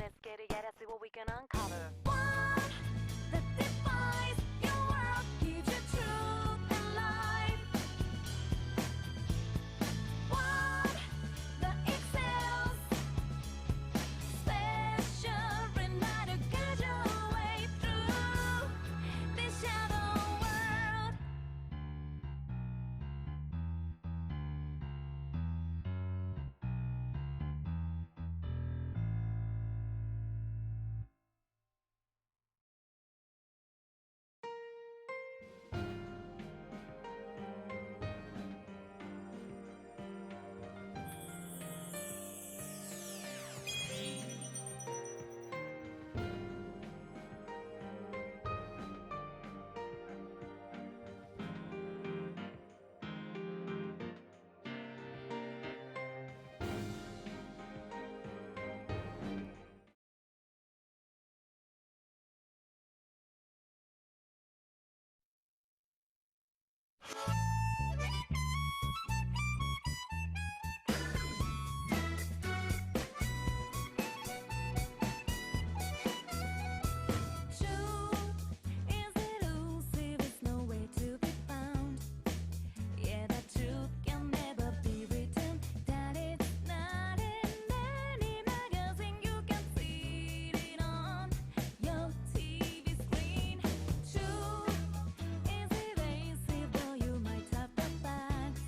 let's get it, yeah, let's see what we can uncover. One that defies your world, gives you truth and life. One that excels, special reminder, guide your way through this shadow world. Truth is elusive, it's nowhere to be found. Yeah, that truth can never be written. That it's not in any magazine. You can see it on your TV screen. Truth is evasive, though you might have the facts.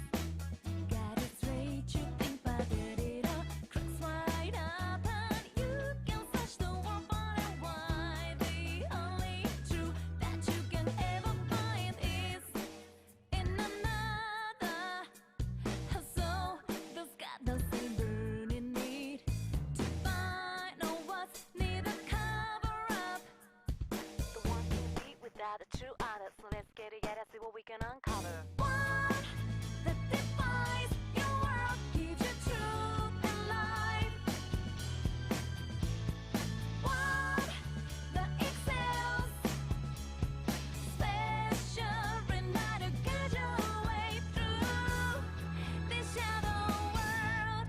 Got it straight, you think, but it all cracks wide open. You can search the world far and wide. The only truth that you can ever find is in another. So those got the same burning need to find out what's needed, cover up. The one can beat without a true artist, so let's get it, yeah, let's see what we can uncover. One that defies your world, gives you truth and life. One that excels, special reminder, guide your way through this shadow world.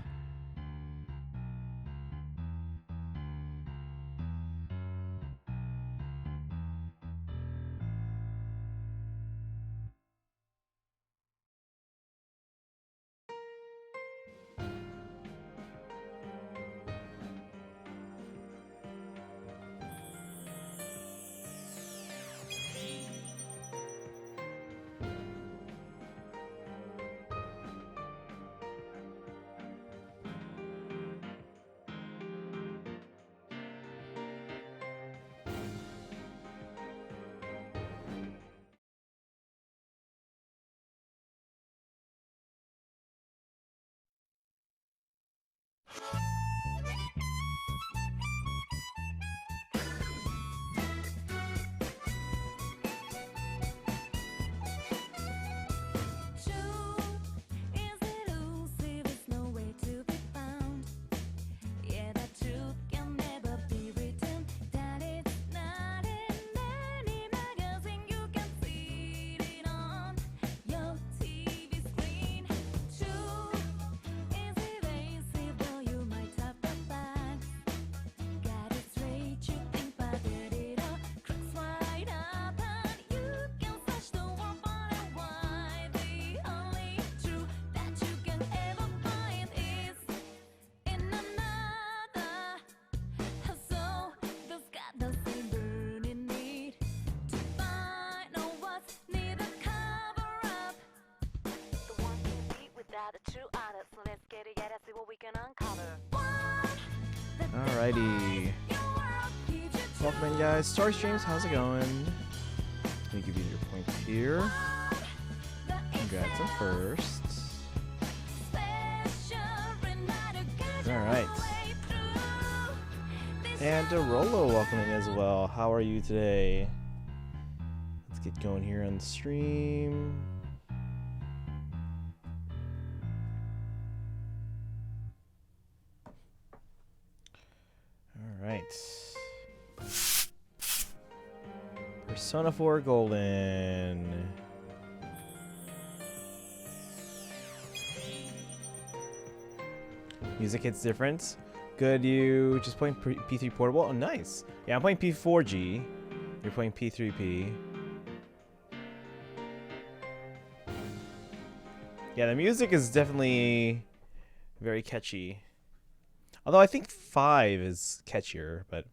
Truth is elusive, it's nowhere to be found. Yeah, that truth can never be written. That it's not in any magazine. You can see it on your TV screen. Truth is evasive, though you might have the facts. Got it straight, you think, but it all cracks wide open. You can search the world far and wide. The only truth that you can ever find is in another. So those got the same burning need to find out what's needed, cover up. The one can beat without a true artist, so let's get it, yeah, let's see what we can uncover. One that Alrighty. defies your world, gives you Welcome in, guys. Star Streams, how's it going? Let me give you your points here. truth that Congrats on excels, first. special reminder, guide your Alright. way through this And shadow Rolo, welcome in world. as well. How are you today? Let's get going here on the stream. Alright. Persona 4 Golden. Music hits different. Good, you just playing P3 Portable? Oh, nice. Yeah, I'm playing P4G. You're playing P3P. Yeah, the music is definitely very catchy. Although I think 5 is catchier, but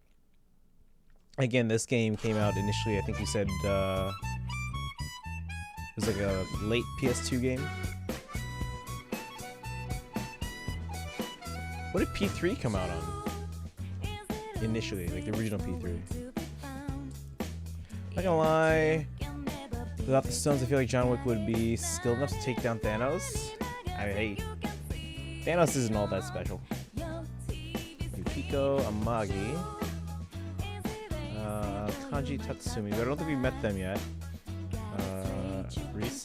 again, this game came out initially, I think you said, it was like a late PS2 game. What did P3 come out on? Initially, like the original P3. Not gonna lie, without the stones, I feel like John Wick would be skilled enough to take down Thanos. I mean, hey, Thanos isn't all that special. Yukiko Amagi. Kanji Tatsumi, but I don't think we met them yet. Rise,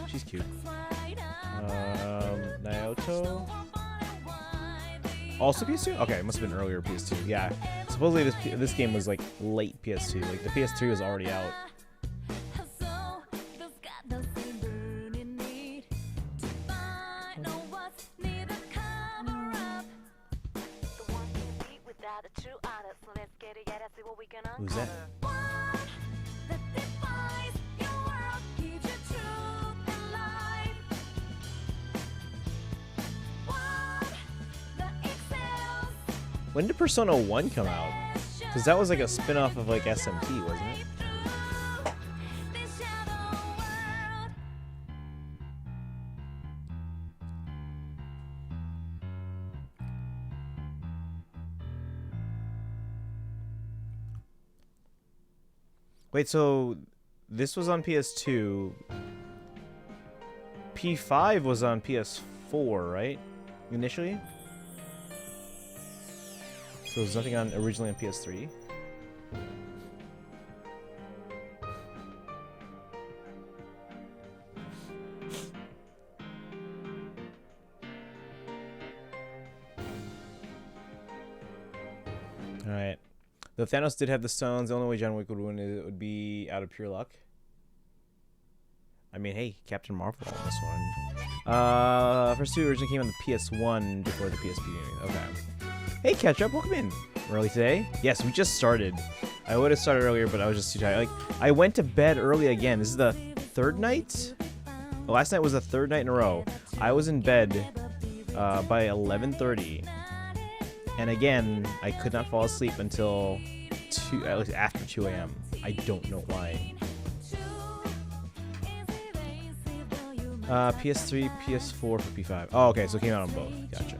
she's cute. Naoto. Also PS2? Okay, it must have been earlier PS2. Yeah, supposedly this game was like late PS2. Like the PS3 was already out. Who's that? When did Persona 1 come out? Because that was like a spin-off of like SMT, wasn't it? Wait, so this was on PS2. P5 was on PS4, right? Initially? So there's nothing on originally on PS3? Alright. Though Thanos did have the stones, the only way John Wick would win it would be out of pure luck. I mean, hey, Captain Marvel on this one. First two originally came on the PS1 before the PSP game. Okay. Hey, Ketchup, welcome in. Early today? Yes, we just started. I would have started earlier, but I was just too tired. Like, I went to bed early again. This is the third night? The last night was the third night in a row. I was in bed by 11:30. And again, I could not fall asleep until at least after 2 a.m. I don't know why. PS3, PS4 for P5. Oh, okay, so it came out on both. Gotcha.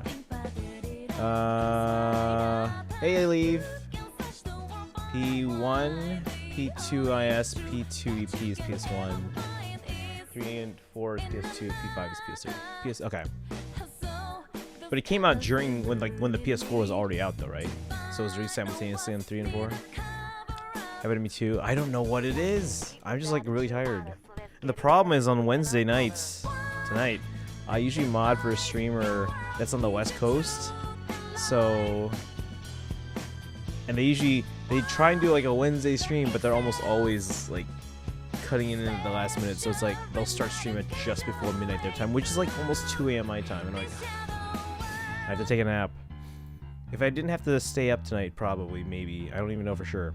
Hey, Leave. P1, P2 IS, P2 EP is PS1. 3 and 4 is PS2, P5 is PS3. Okay. But it came out during when the PS4 was already out though, right? So it was released simultaneously on 3 and 4. Happened to me too. I don't know what it is. I'm just like really tired. And the problem is on Wednesday nights, tonight, I usually mod for a streamer that's on the West Coast. So, and they try and do like a Wednesday stream, but they're almost always like cutting in at the last minute. So it's like they'll start streaming just before midnight their time, which is like almost 2 a.m. my time. And I'm like, I have to take a nap. If I didn't have to stay up tonight, probably, maybe, I don't even know for sure,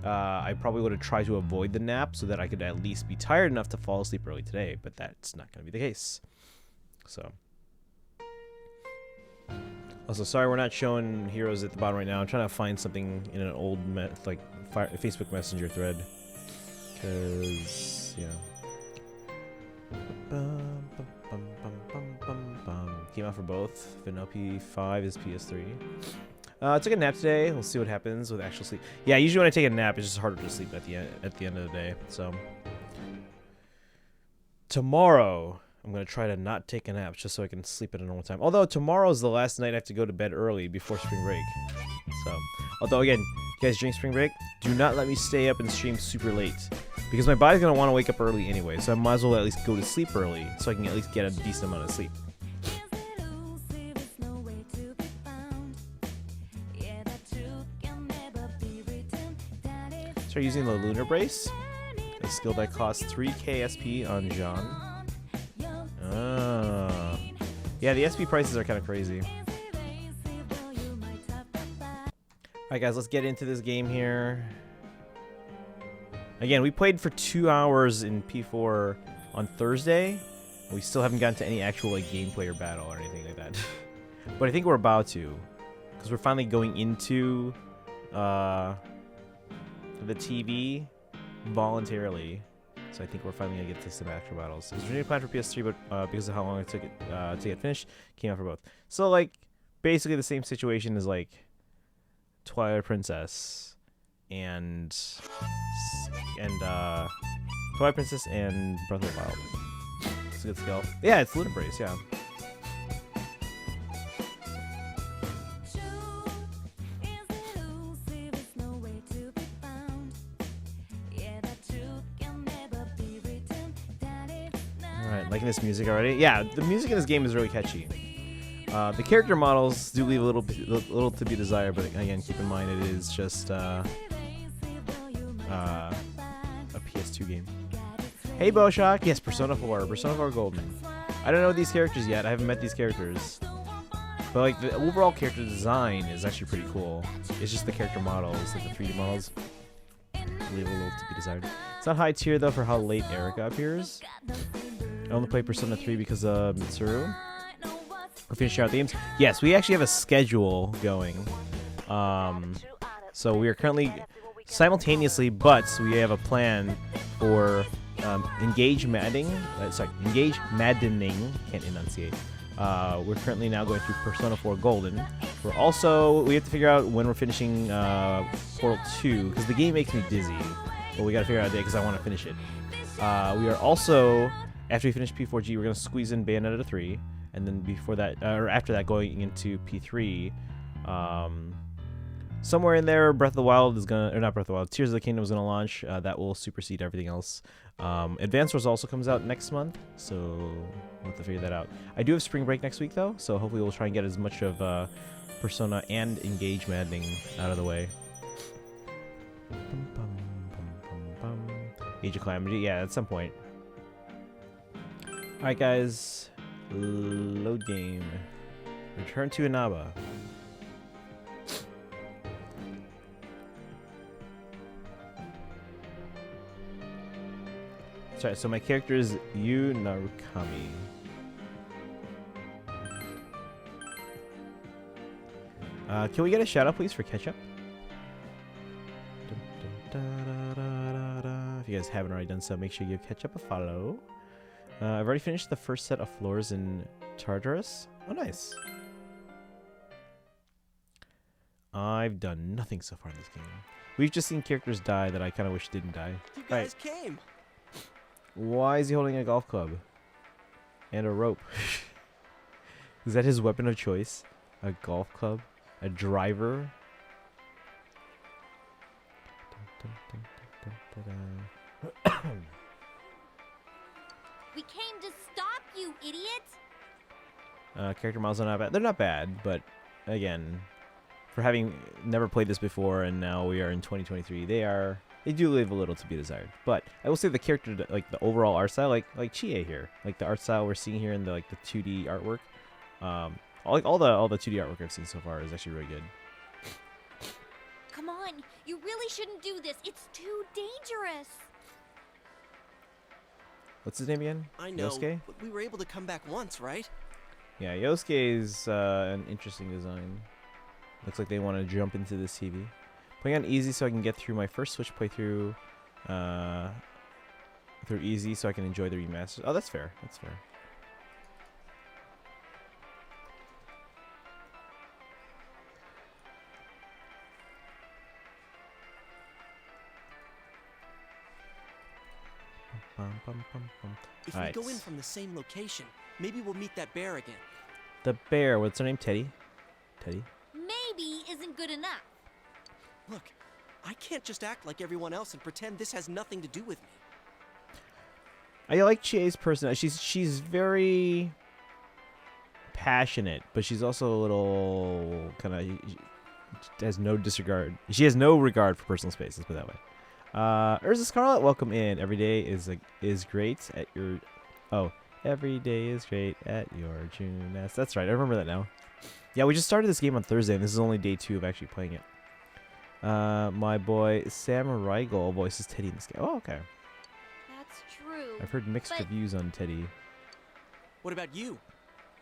I probably would have tried to avoid the nap so that I could at least be tired enough to fall asleep early today, but that's not going to be the case. So. Also, sorry we're not showing heroes at the bottom right now. I'm trying to find something in an old Facebook Messenger thread. Because, yeah. Came out for both. Vanilla P5 is PS3. I took a nap today. We'll see what happens with actual sleep. Yeah, usually when I take a nap, it's just harder to sleep at the end of the day. So tomorrow, I'm gonna try to not take a nap just so I can sleep at a normal time. Although tomorrow's the last night I have to go to bed early before spring break. So, although again, you guys during spring break, do not let me stay up and stream super late because my body's gonna want to wake up early anyway. So I might as well at least go to sleep early so I can at least get a decent amount of sleep. Start using the Lunar Brace, a skill that costs 3k SP on Jean. Yeah, the SP prices are kind of crazy. Alright guys, let's get into this game here. Again, we played for 2 hours in P4 on Thursday. We still haven't gotten to any actual like gameplay or battle or anything like that. But I think we're about to. Because we're finally going into the TV voluntarily. So I think we're finally going to get to some actual battles. It was originally planned for PS3, but because of how long it took it to get finished, came out for both. So like, basically the same situation as like Twilight Princess and Twilight Princess and Breath of the Wild. It's a good skill. Yeah, it's Lunar Brace, yeah. Alright, liking this music already? Yeah, the music in this game is really catchy. The character models do leave a little to be desired, but again, keep in mind it is just a PS2 game. Hey Boshock! Yes, Persona 4 Golden. I don't know these characters yet. I haven't met these characters. But like the overall character design is actually pretty cool. It's just the character models, like the 3D models, leave a little to be desired. It's not high tier though for how late Erica appears. I only play Persona 3 because of Mitsuru. We're finishing out the games. Yes, we actually have a schedule going. So we are currently simultaneously, but we have a plan for Engage Maddening. Engage Maddening. Can't enunciate. We're currently now going through Persona 4 Golden. We have to figure out when we're finishing Portal 2 because the game makes me dizzy. But we got to figure out a day because I want to finish it. We are also, after we finish P4G, we're going to squeeze in Bayonetta 3. And then before that, or after that, going into P3, somewhere in there, Breath of the Wild is gonna, or not Breath of the Wild, Tears of the Kingdom is gonna launch. That will supersede everything else. Advance Wars also comes out next month, so we'll have to figure that out. I do have spring break next week though, so hopefully we'll try and get as much of Persona and Engage Maddening out of the way. Age of Calamity, yeah, at some point. All right, guys. Load game. Return to Inaba. Sorry, so my character is Yu Narukami. Can we get a shout out please for Ketchup? If you guys haven't already done so, make sure you give Ketchup a follow. I've already finished the first set of floors in Tartarus. Oh, nice. I've done nothing so far in this game. We've just seen characters die that I kind of wish didn't die. You guys came. Why is he holding a golf club? And a rope. Is that his weapon of choice? A golf club? A driver? We came to stop you, idiot! Character models are not bad. They're not bad, but again, for having never played this before and now we are in 2023, they do leave a little to be desired. But I will say the character, like the overall art style, like Chie here, like the art style we're seeing here in the 2D artwork, all the 2D artwork I've seen so far is actually really good. Come on, you really shouldn't do this. It's too dangerous. What's his name again? I know, Yosuke? but we were able to come back once, right? Yeah, Yosuke is an interesting design. Looks like they want to jump into this TV. Playing on easy so I can get through my first Switch playthrough through easy so I can enjoy the remaster. Oh, that's fair. That's fair. If we go in from the same location, maybe we'll meet that bear again. The bear, what's her name? Teddy? Teddy? Maybe isn't good enough. Look, I can't just act like everyone else and pretend this has nothing to do with me. I like Chie's personality. She's very passionate, but she's also a little kind of has no disregard. She has no regard for personal space. Let's put it that way. Urza Scarlet, welcome in. Every day is great at your. Oh, every day is great at your June. That's right. I remember that now. Yeah, we just started this game on Thursday, and this is only day 2 of actually playing it. My boy Sam Riegel voices Teddy in this game. Oh, okay. That's true. I've heard mixed But- reviews on Teddy. What about you?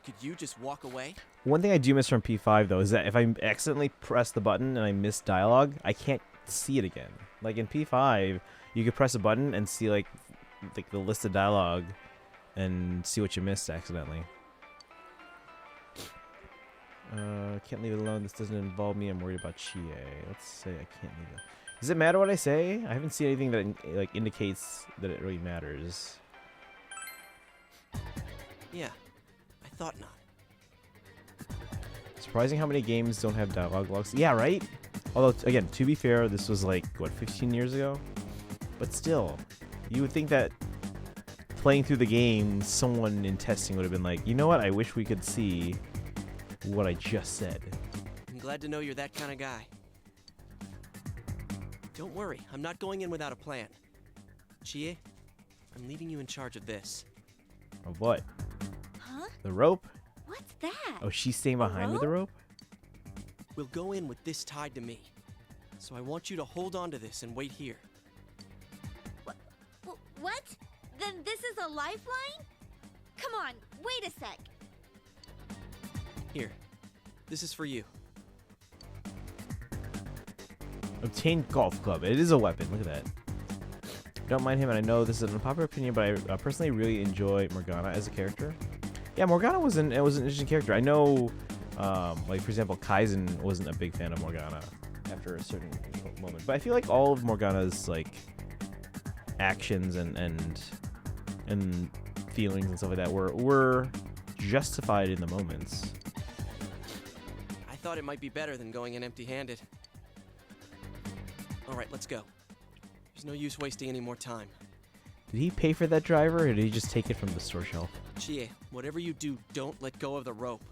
Could you just walk away? One thing I do miss from P5 though is that if I accidentally press the button and I miss dialogue, I can't see it again. Like in P5, you could press a button and see like the list of dialogue and see what you missed accidentally. Can't leave it alone. This doesn't involve me. I'm worried about Chie. Let's say I can't leave it. Does it matter what I say? I haven't seen anything that like indicates that it really matters. Yeah, I thought not. Surprising how many games don't have dialogue logs. Yeah, right? Although, again, to be fair, this was like, what, 15 years ago? But still, you would think that playing through the game, someone in testing would have been like, you know what, I wish we could see what I just said. I'm glad to know you're that kind of guy. Don't worry, I'm not going in without a plan. Chie, I'm leaving you in charge of this. Of what? Huh? The rope? What's that? Oh, she's staying behind with the rope? We'll go in with this tied to me. So I want you to hold on to this and wait here. What? Then this is a lifeline? Come on, wait a sec. Here, this is for you. Obtained golf club. It is a weapon. Look at that. Don't mind him, and I know this is an unpopular opinion, but I personally really enjoy Morgana as a character. Yeah, Morgana was an interesting character. I know, like for example, Kaizen wasn't a big fan of Morgana after a certain moment, but I feel like all of Morgana's like actions and feelings and stuff like that were justified in the moments. I thought it might be better than going in empty-handed. All right, let's go. There's no use wasting any more time. Did he pay for that driver, or did he just take it from the store shelf? Chie, whatever you do, don't let go of the rope.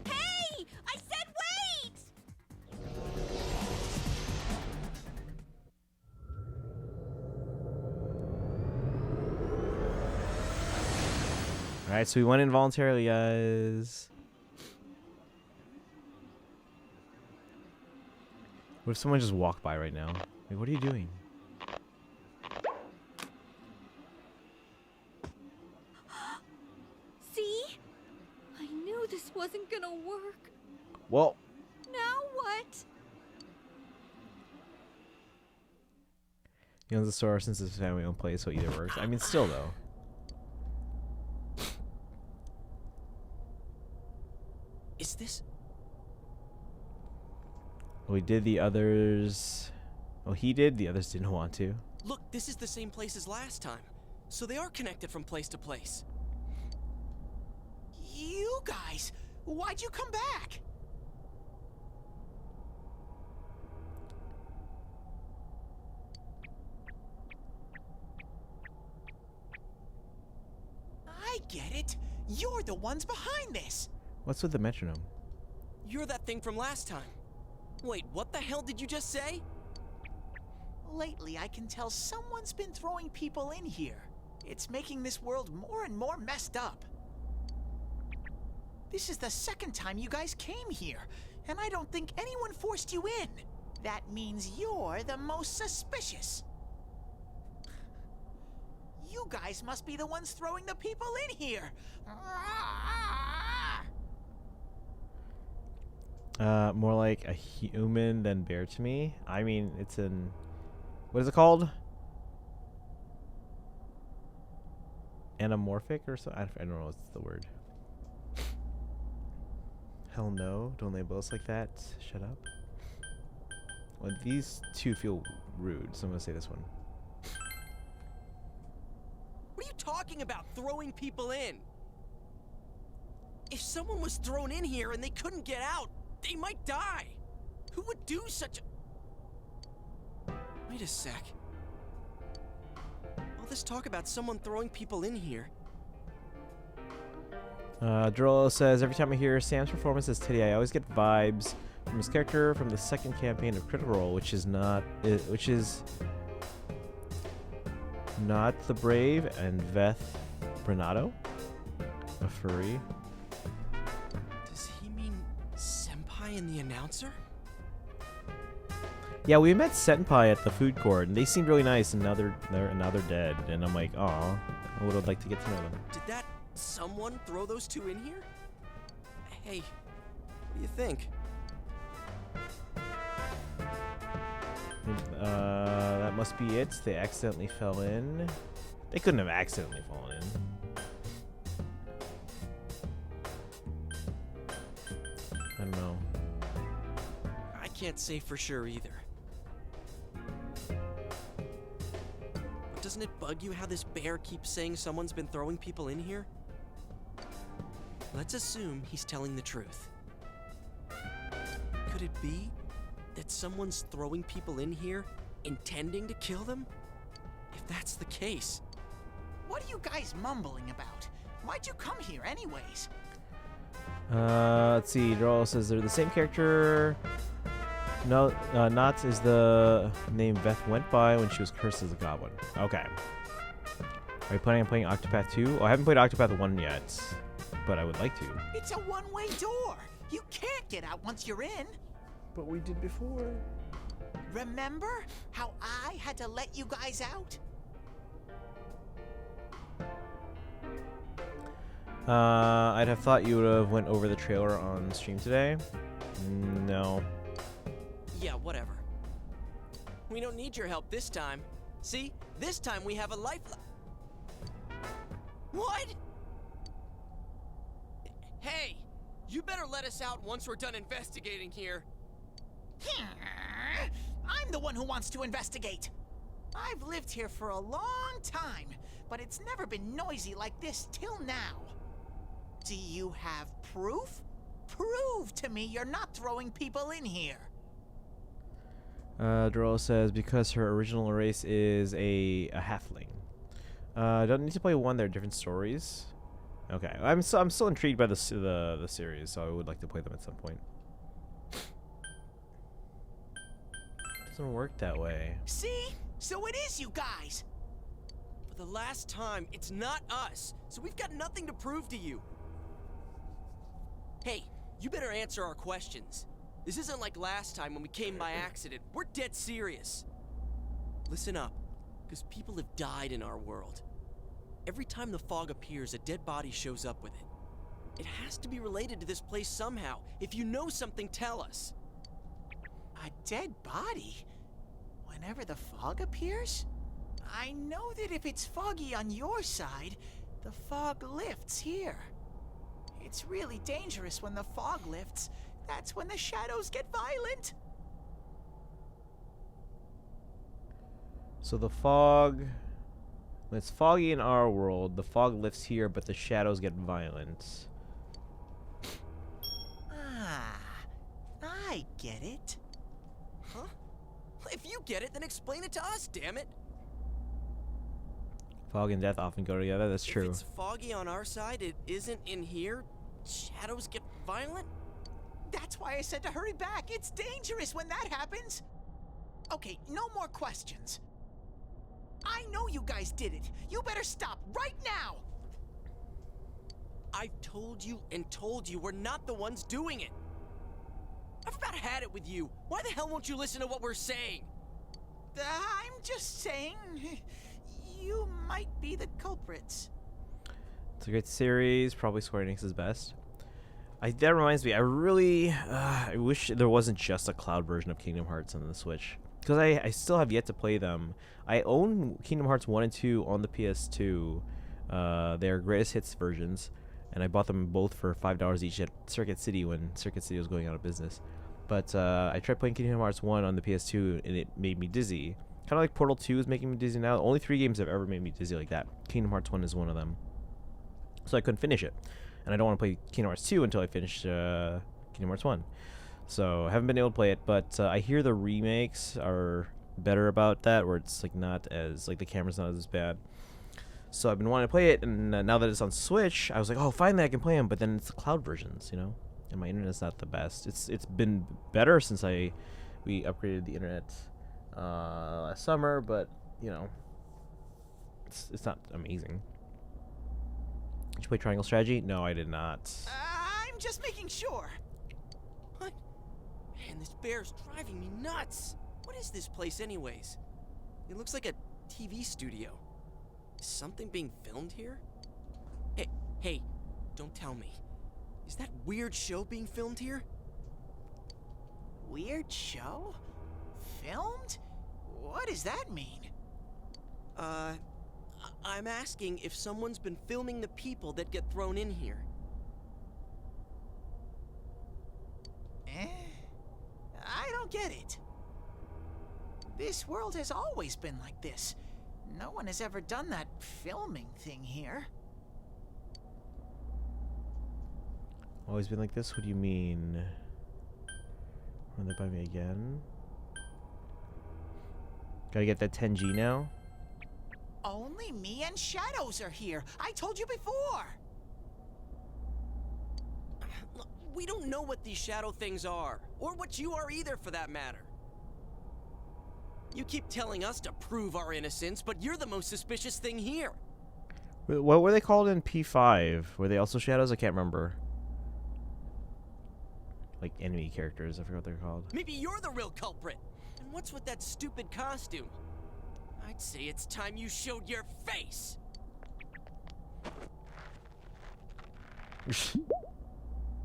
Hey! I said wait! Alright, so we went involuntarily, guys. What if someone just walked by right now? Like, what are you doing? See? I knew this wasn't gonna work. Well, Now what? he owns the store since it's a family-owned place, so it either works. I mean, still, though. Is this? We did the others... Well, he did. The others didn't want to. Look, this is the same place as last time. So they are connected from place to place. You guys, why'd you come back? I get it. You're the ones behind this. What's with the metronome? You're that thing from last time. Wait, what the hell did you just say? Lately, I can tell someone's been throwing people in here. It's making this world more and more messed up. This is the second time you guys came here, and I don't think anyone forced you in. That means you're the most suspicious. You guys must be the ones throwing the people in here. More like a human than bear to me. I mean, it's an... What is it called? Anamorphic or so? I don't know what's the word. Hell no. Don't label us like that. Shut up. Well, these two feel rude, so I'm going to say this one. What are you talking about, throwing people in? If someone was thrown in here and they couldn't get out, they might die. Who would do such a... Wait a sec. All this talk about someone throwing people in here. Drollo says, every time I hear Sam's performance as Teddy, I always get vibes from his character from the second campaign of Critical Role, which is not the Brave and Veth Bernardo, a furry. Does he mean Senpai and the announcer? Yeah, we met Senpai at the food court, and they seemed really nice, and now they're dead. And I'm like, oh, I would have liked to get to know them. Did that someone throw those two in here? Hey, what do you think? That must be it. They accidentally fell in. They couldn't have accidentally fallen in. I don't know. I can't say for sure either. But doesn't it bug you how this bear keeps saying someone's been throwing people in here? Let's assume he's telling the truth. Could it be that someone's throwing people in here intending to kill them? If that's the case. What are you guys mumbling about? Why'd you come here anyways? Let's see. Droll says they're the same character. No, Knots is the name Beth went by when she was cursed as a goblin. Okay. Are you planning on playing Octopath 2? Oh, I haven't played Octopath 1 yet, but I would like to. It's a one-way door. You can't get out once you're in. But we did before. Remember how I had to let you guys out? I'd have thought you would have went over the trailer on stream today. No. Yeah, whatever. We don't need your help this time. See? This time we have a lifeline. What? Hey! You better let us out once we're done investigating here. I'm the one who wants to investigate. I've lived here for a long time, but it's never been noisy like this till now. Do you have proof? Prove to me you're not throwing people in here. Droll says because her original race is a halfling. Don't need to play one. They're different stories. Okay, I'm still intrigued by the series, so I would like to play them at some point. Doesn't work that way. See? So it is you guys. For the last time, it's not us, so we've got nothing to prove to you. Hey, you better answer our questions. This isn't like last time when we came by accident. We're dead serious. Listen up, because people have died in our world. Every time the fog appears, a dead body shows up with it. It has to be related to this place somehow. If you know something, tell us. A dead body? Whenever the fog appears? I know that if it's foggy on your side, the fog lifts here. It's really dangerous when the fog lifts. That's when the shadows get violent. So the fog, when it's foggy in our world, the fog lifts here, but the shadows get violent. Ah, I get it. Huh? If you get it, then explain it to us, damn it. Fog and death often go together. That's true. If it's foggy on our side, it isn't in here. Shadows get violent? That's why I said to hurry back. It's dangerous when that happens. Okay, no more questions. I know you guys did it. You better stop right now. I've told you and told you we're not the ones doing it. I've about had it with you. Why the hell won't you listen to what we're saying? I'm just saying, you might be the culprits. It's a great series. Probably Square Enix's best. That reminds me. I really, I wish there wasn't just a cloud version of Kingdom Hearts on the Switch, because I still have yet to play them. I own Kingdom Hearts 1 and 2 on the PS2. They're greatest hits versions, and I bought them both for $5 each at Circuit City when Circuit City was going out of business. But I tried playing Kingdom Hearts 1 on the PS2, and it made me dizzy. Kind of like Portal 2 is making me dizzy now. Only 3 games have ever made me dizzy like that. Kingdom Hearts 1 is one of them. So I couldn't finish it. And I don't want to play Kingdom Hearts 2 until I finish Kingdom Hearts 1. So I haven't been able to play it, but I hear the remakes are better about that, where it's like not as, like the camera's not as bad. So I've been wanting to play it, and now that it's on Switch, I was like, oh, finally I can play them, but then it's the cloud versions, you know? And my internet's not the best. It's been better since we upgraded the internet last summer, but, you know, it's not amazing. Did you play Triangle Strategy? No, I did not. I'm just making sure. What? Man, this bear's driving me nuts. What is this place anyways? It looks like a TV studio. Is something being filmed here? Hey, don't tell me. Is that weird show being filmed here? Weird show? Filmed? What does that mean? I'm asking if someone's been filming the people that get thrown in here. I don't get it. This world has always been like this. No one has ever done that filming thing here. Always been like this? What do you mean? Run that by me again? Gotta get that 10G now? Only me and Shadows are here. I told you before. Look, we don't know what these shadow things are, or what you are either for that matter. You keep telling us to prove our innocence, but you're the most suspicious thing here. What were they called in P5? Were they also shadows? I can't remember. Like enemy characters, I forgot what they're called. Maybe you're the real culprit. And what's with that stupid costume? I'd say it's time you showed your face.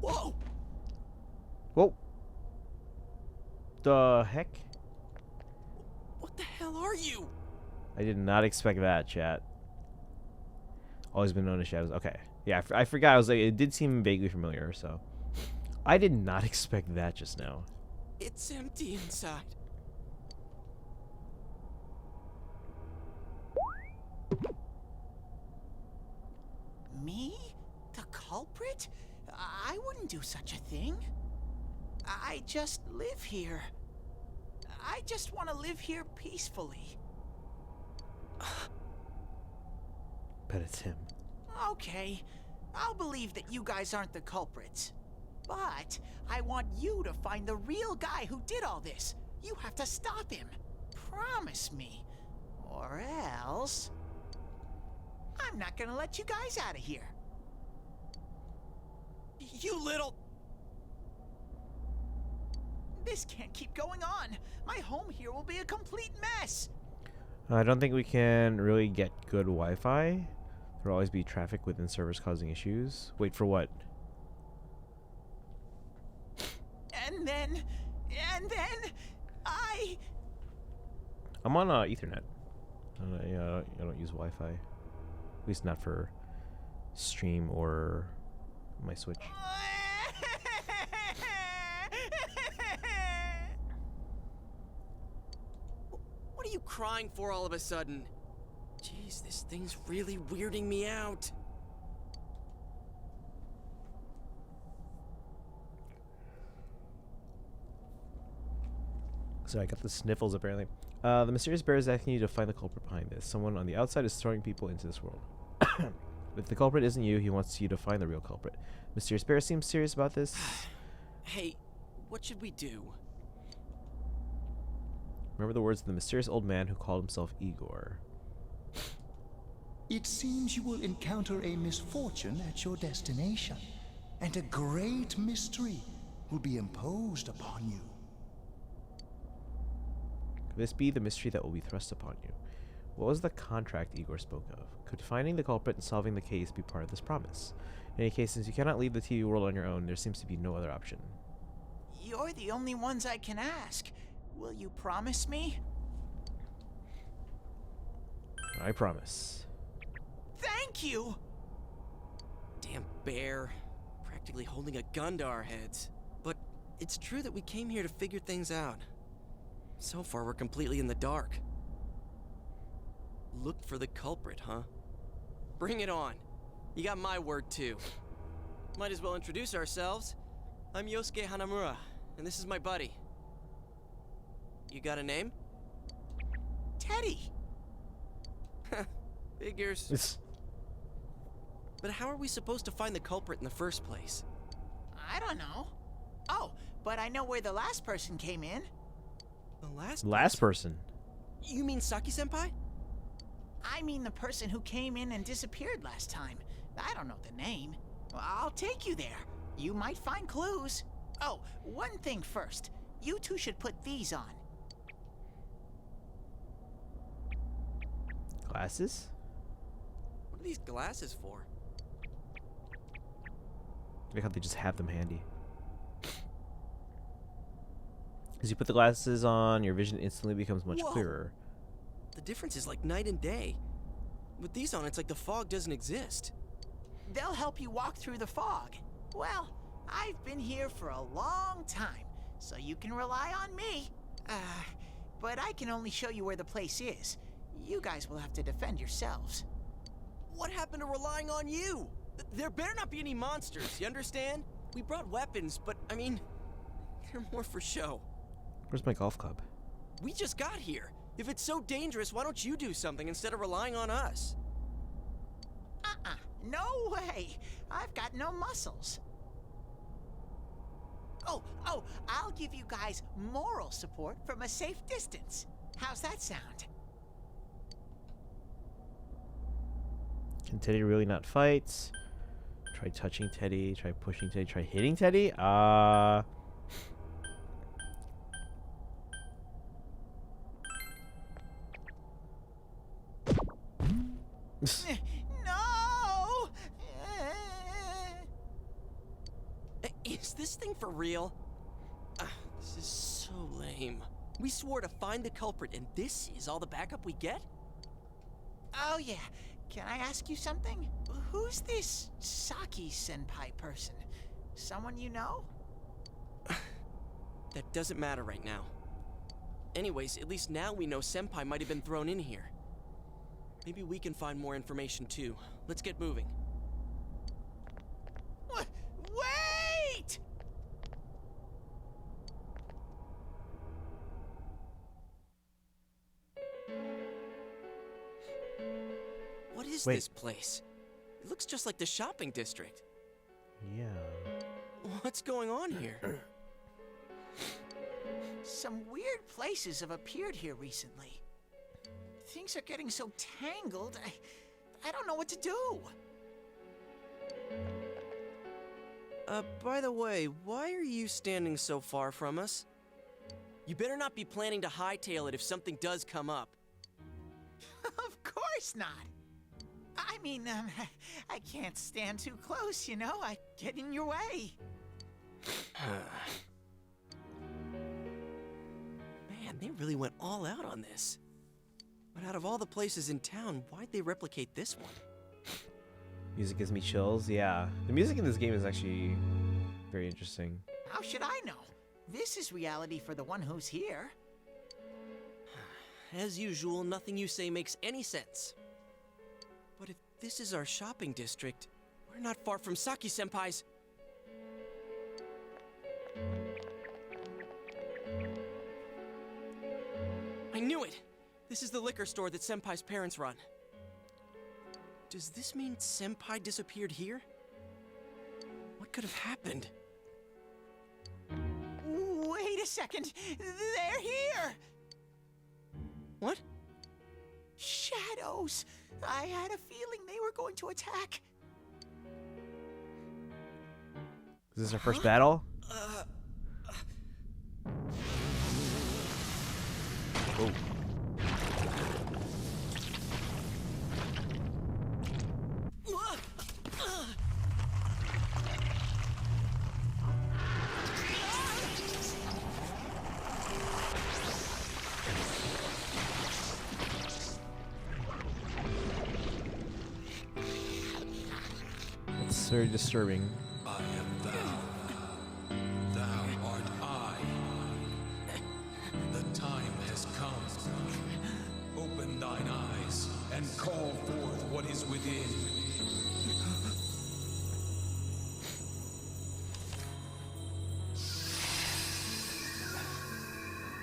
Whoa! Whoa! The heck? What the hell are you? I did not expect that, chat. Always been known as shadows. Okay. Yeah, I forgot. I was like, it did seem vaguely familiar, so. I did not expect that just now. It's empty inside. Me? The culprit? I wouldn't do such a thing. I just live here. I just want to live here peacefully. Bet it's him. Okay, I'll believe that you guys aren't the culprits. But I want you to find the real guy who did all this. You have to stop him. Promise me. Or else... I'm not gonna let you guys out of here. You little... This can't keep going on. My home here will be a complete mess. I don't think we can really get good Wi-Fi. There will always be traffic within servers causing issues. Wait for what? And then I'm on Ethernet. Yeah, I don't use Wi-Fi. At least not for stream or my Switch. What are you crying for all of a sudden? Jeez, this thing's really weirding me out. So I got the sniffles apparently. The mysterious bear is asking you to find the culprit behind this. Someone on the outside is throwing people into this world. If the culprit isn't you, he wants you to find the real culprit. Mysterious bear seems serious about this. Hey, what should we do? Remember the words of the mysterious old man who called himself Igor. It seems you will encounter a misfortune at your destination, and a great mystery will be imposed upon you. Could this be the mystery that will be thrust upon you? What was the contract Igor spoke of? Could finding the culprit and solving the case be part of this promise? In any case, since you cannot leave the TV world on your own, there seems to be no other option. you're the only ones I can ask. Will you promise me? I promise. Thank you! Damn bear. Practically holding a gun to our heads. But it's true that we came here to figure things out. So far, we're completely in the dark. Look for the culprit, huh? Bring it on. You got my word, too. Might as well introduce ourselves. I'm Yosuke Hanamura, and this is my buddy. You got a name? Teddy! Figures. But how are we supposed to find the culprit in the first place? I don't know. Oh, but I know where the last person came in. The Last person. You mean Saki-senpai? I mean the person who came in and disappeared last time. I don't know the name. Well, I'll take you there. You might find clues. Oh, one thing first. You two should put these on. Glasses? What are these glasses for? I like how they just have them handy. As you put the glasses on, your vision instantly becomes much Whoa. clearer. The difference is like night and day. With these on, it's like the fog doesn't exist. They'll help you walk through the fog. Well, I've been here for a long time, so you can rely on me. But I can only show you where the place is. You guys will have to defend yourselves. What happened to relying on you? There better not be any monsters, you understand? We brought weapons, but I mean, they're more for show. Where's my golf club? We just got here. If it's so dangerous, why don't you do something instead of relying on us? No way! I've got no muscles. Oh, I'll give you guys moral support from a safe distance. How's that sound? Can Teddy really not fight? Try touching Teddy, try pushing Teddy, try hitting Teddy? No! Is this thing for real? This is so lame. We swore to find the culprit, and this is all the backup we get? Oh yeah, can I ask you something? Who's this Saki senpai person? Someone you know? That doesn't matter right now. Anyways, at least now we know Senpai might have been thrown in here. Maybe we can find more information too. Let's get moving. Wait! What is Wait. this place? It looks just like the shopping district. Yeah. What's going on here? Some weird places have appeared here recently. Things are getting so tangled, I don't know what to do. By the way, why are you standing so far from us? You better not be planning to hightail it if something does come up. Of course not. I mean, I can't stand too close, you know? I get in your way. Man, they really went all out on this. But out of all the places in town, why'd they replicate this one? Music gives me chills. Yeah. The music in this game is actually very interesting. How should I know? This is reality for the one who's here. As usual, nothing you say makes any sense. But if this is our shopping district, we're not far from Saki-senpai's. I knew it! This is the liquor store that Senpai's parents run. Does this mean Senpai disappeared here? What could have happened? Wait a second. They're here! What? Shadows! I had a feeling they were going to attack. Is this our first battle? Oh. That's very disturbing. I am thou. Thou art I. The time has come. Open thine eyes and call forth what is within.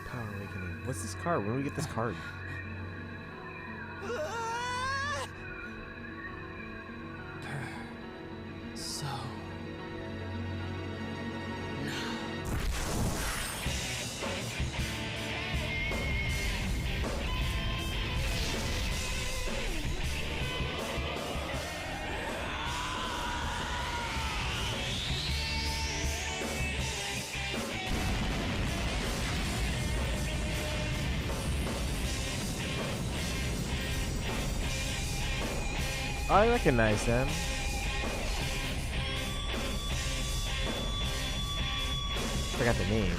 Power Awakening. What's this card? When do we get this card? So... I recognize them. Forgot the name.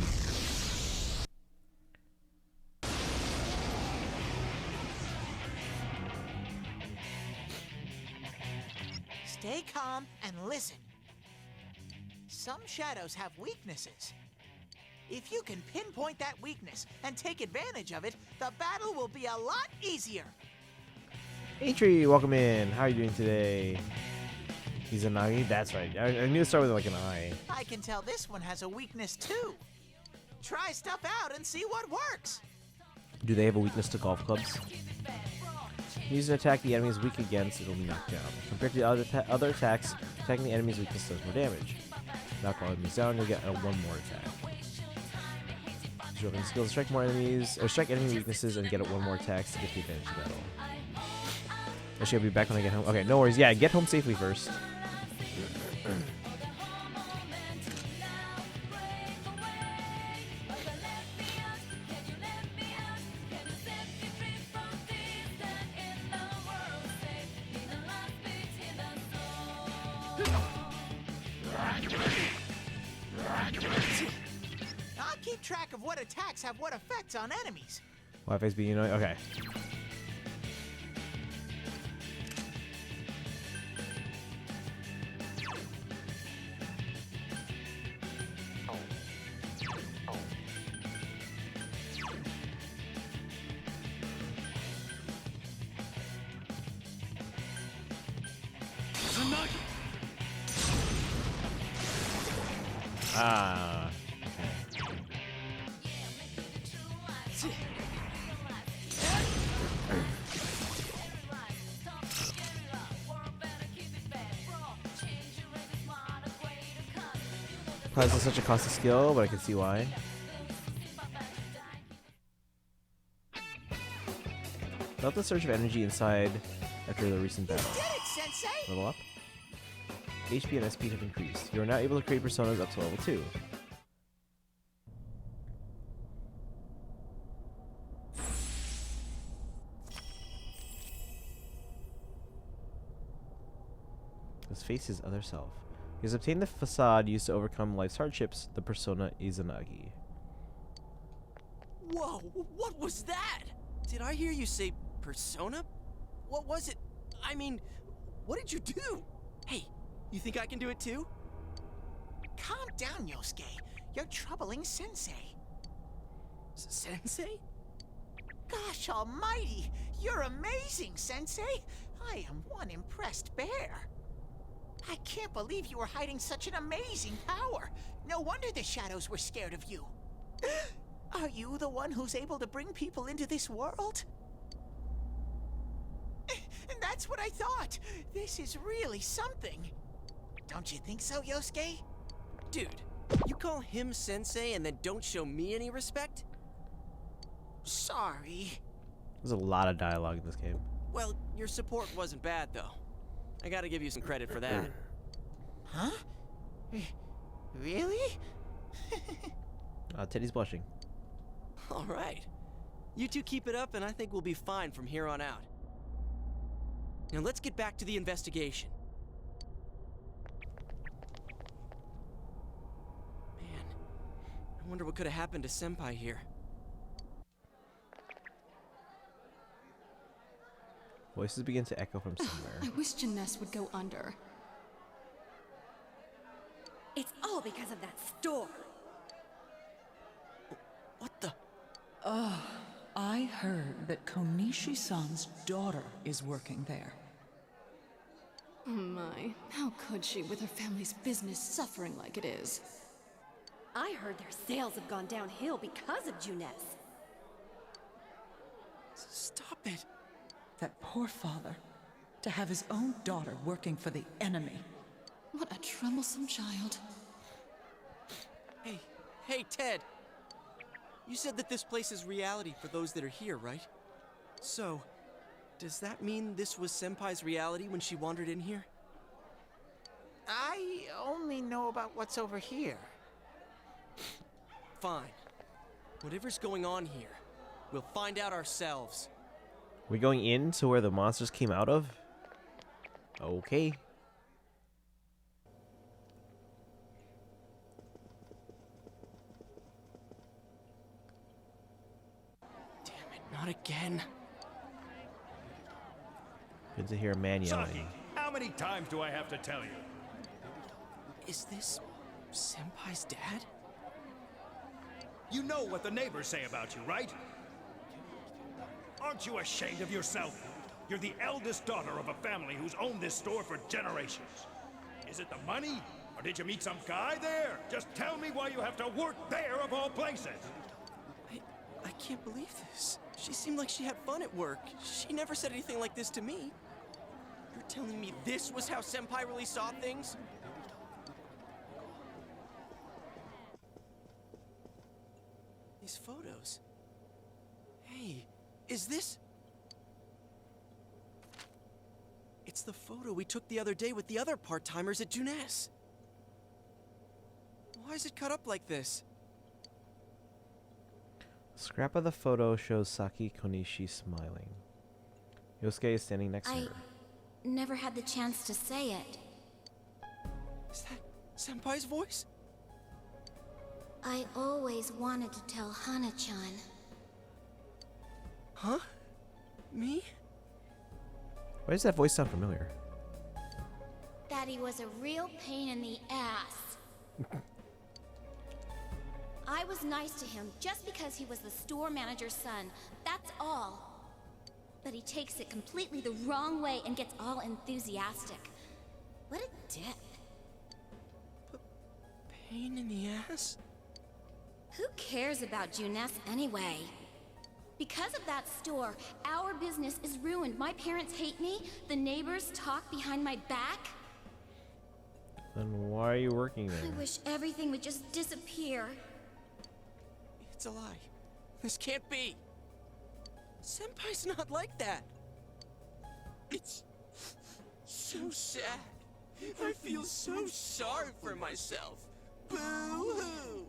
Stay calm and listen. Some shadows have weaknesses. If you can pinpoint that weakness and take advantage of it, the battle will be a lot easier. Atri, welcome in. How are you doing today? He's a Nagi? That's right. I knew to start with like an I. I can tell this one has a weakness too. Try stuff out and see what works. Do they have a weakness to golf clubs? Use an attack the enemy is weak against, it'll be knocked down. Compared to other attacks, attacking the enemy's weakness does more damage. Knock all enemies down, you'll get one more attack. Use skills to strike more enemies, or strike enemy weaknesses and get one more attacks to get the advantage of battle. Actually, I'll be back when I get home. Okay, no worries. Yeah, get home safely first. I'll keep track of what attacks have what effects on enemies. Wi-Fi's being annoying. Okay. Ah. Probably isn't such a costly skill, but I can see why. Felt the surge of energy inside after the recent battle. Did it, Sensei? Level up. HP and SP have increased. You are now able to create personas up to level 2. Let's face his other self. He has obtained the facade used to overcome life's hardships, the persona Izanagi. Whoa, what was that? Did I hear you say persona? What was it? I mean, what did you do? Hey, you think I can do it too? Calm down, Yosuke. You're troubling Sensei. Sensei? Gosh almighty, you're amazing, Sensei. I am one impressed bear. I can't believe you were hiding such an amazing power. No wonder the shadows were scared of you. Are you the one who's able to bring people into this world? And that's what I thought. This is really something. Don't you think so, Yosuke? Dude, you call him sensei and then don't show me any respect? Sorry. There's a lot of dialogue in this game. Well, your support wasn't bad, though. I gotta give you some credit for that. Huh? Really? Teddy's blushing. All right. You two keep it up, and I think we'll be fine from here on out. Now let's get back to the investigation. Man, I wonder what could have happened to Senpai here. Voices begin to echo from somewhere. I wish Janess would go under. It's all because of that store. What the? I heard that Konishi-san's daughter is working there. Oh my, how could she with her family's business suffering like it is? I heard their sales have gone downhill because of Juness. Stop it. That poor father, to have his own daughter working for the enemy. What a troublesome child. Hey, Ted. You said that this place is reality for those that are here, right? So, does that mean this was Senpai's reality when she wandered in here? I only know about what's over here. Fine. Whatever's going on here, we'll find out ourselves. We're going into where the monsters came out of? Okay. Damn it, not again. Good to hear a man yelling. Saki, how many times do I have to tell you? Is this Senpai's dad? You know what the neighbors say about you, right? Aren't you ashamed of yourself? You're the eldest daughter of a family who's owned this store for generations. Is it the money? Or did you meet some guy there? Just tell me why you have to work there of all places. I can't believe this. She seemed like she had fun at work. She never said anything like this to me. You're telling me this was how Senpai really saw things? These photos. Hey, is this... It's the photo we took the other day with the other part-timers at Junes. Why is it cut up like this? Scrap of the photo shows Saki Konishi smiling. Yosuke is standing next to her. Never had the chance to say it. Is that Senpai's voice? I always wanted to tell Hana-chan. Huh? Me? Why does that voice sound familiar? That he was a real pain in the ass. I was nice to him just because he was the store manager's son. That's all. But he takes it completely the wrong way and gets all enthusiastic. What a dip. Pain in the ass? Who cares about Junes anyway? Because of that store, our business is ruined. My parents hate me. The neighbors talk behind my back. Then why are you working there? I wish everything would just disappear. It's a lie. This can't be. Senpai's not like that. It's so sad. I feel so sorry for myself. Boo-hoo.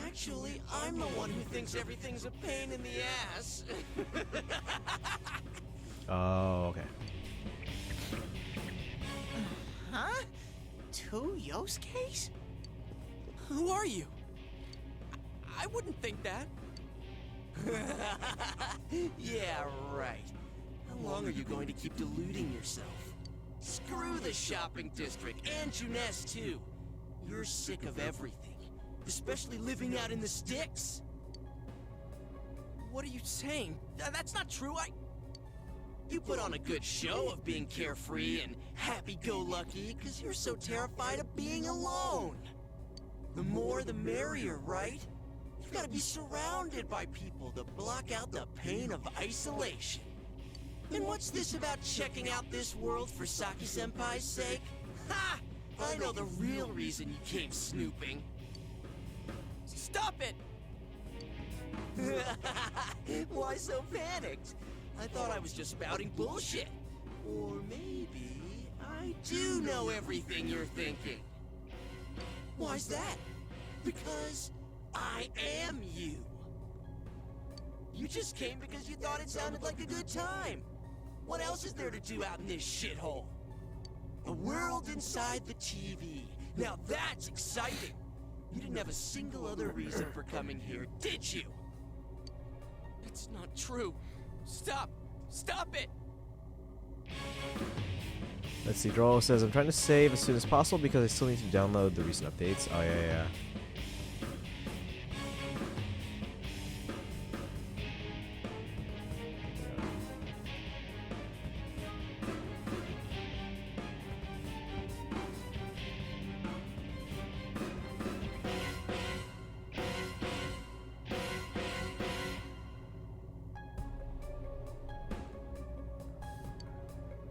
Actually, I'm the one who thinks everything's a pain in the ass. Oh, okay. Huh? Two Yosuke's? Who are you? I wouldn't think that. Yeah, right. How long are you going to keep deluding yourself? Screw the shopping district and Junes too. You're sick of everything, especially living out in the sticks. What are you saying? That's not true. You put on a good show of being carefree and happy-go-lucky because you're so terrified of being alone. The more the merrier, right? You've got to be surrounded by people to block out the pain of isolation. And what's this about checking out this world for Saki-senpai's sake? Ha! I know the real reason you came snooping. Stop it! Why so panicked? I thought I was just spouting bullshit. Or maybe I do know everything you're thinking. Why's that? Because I am you. You just came because you thought it sounded like a good time. What else is there to do out in this shithole? A world inside the TV. Now that's exciting. You didn't have a single other reason for coming here, did you? It's not true. Stop! Stop it! Let's see. Droll says, I'm trying to save as soon as possible because I still need to download the recent updates. Oh, yeah.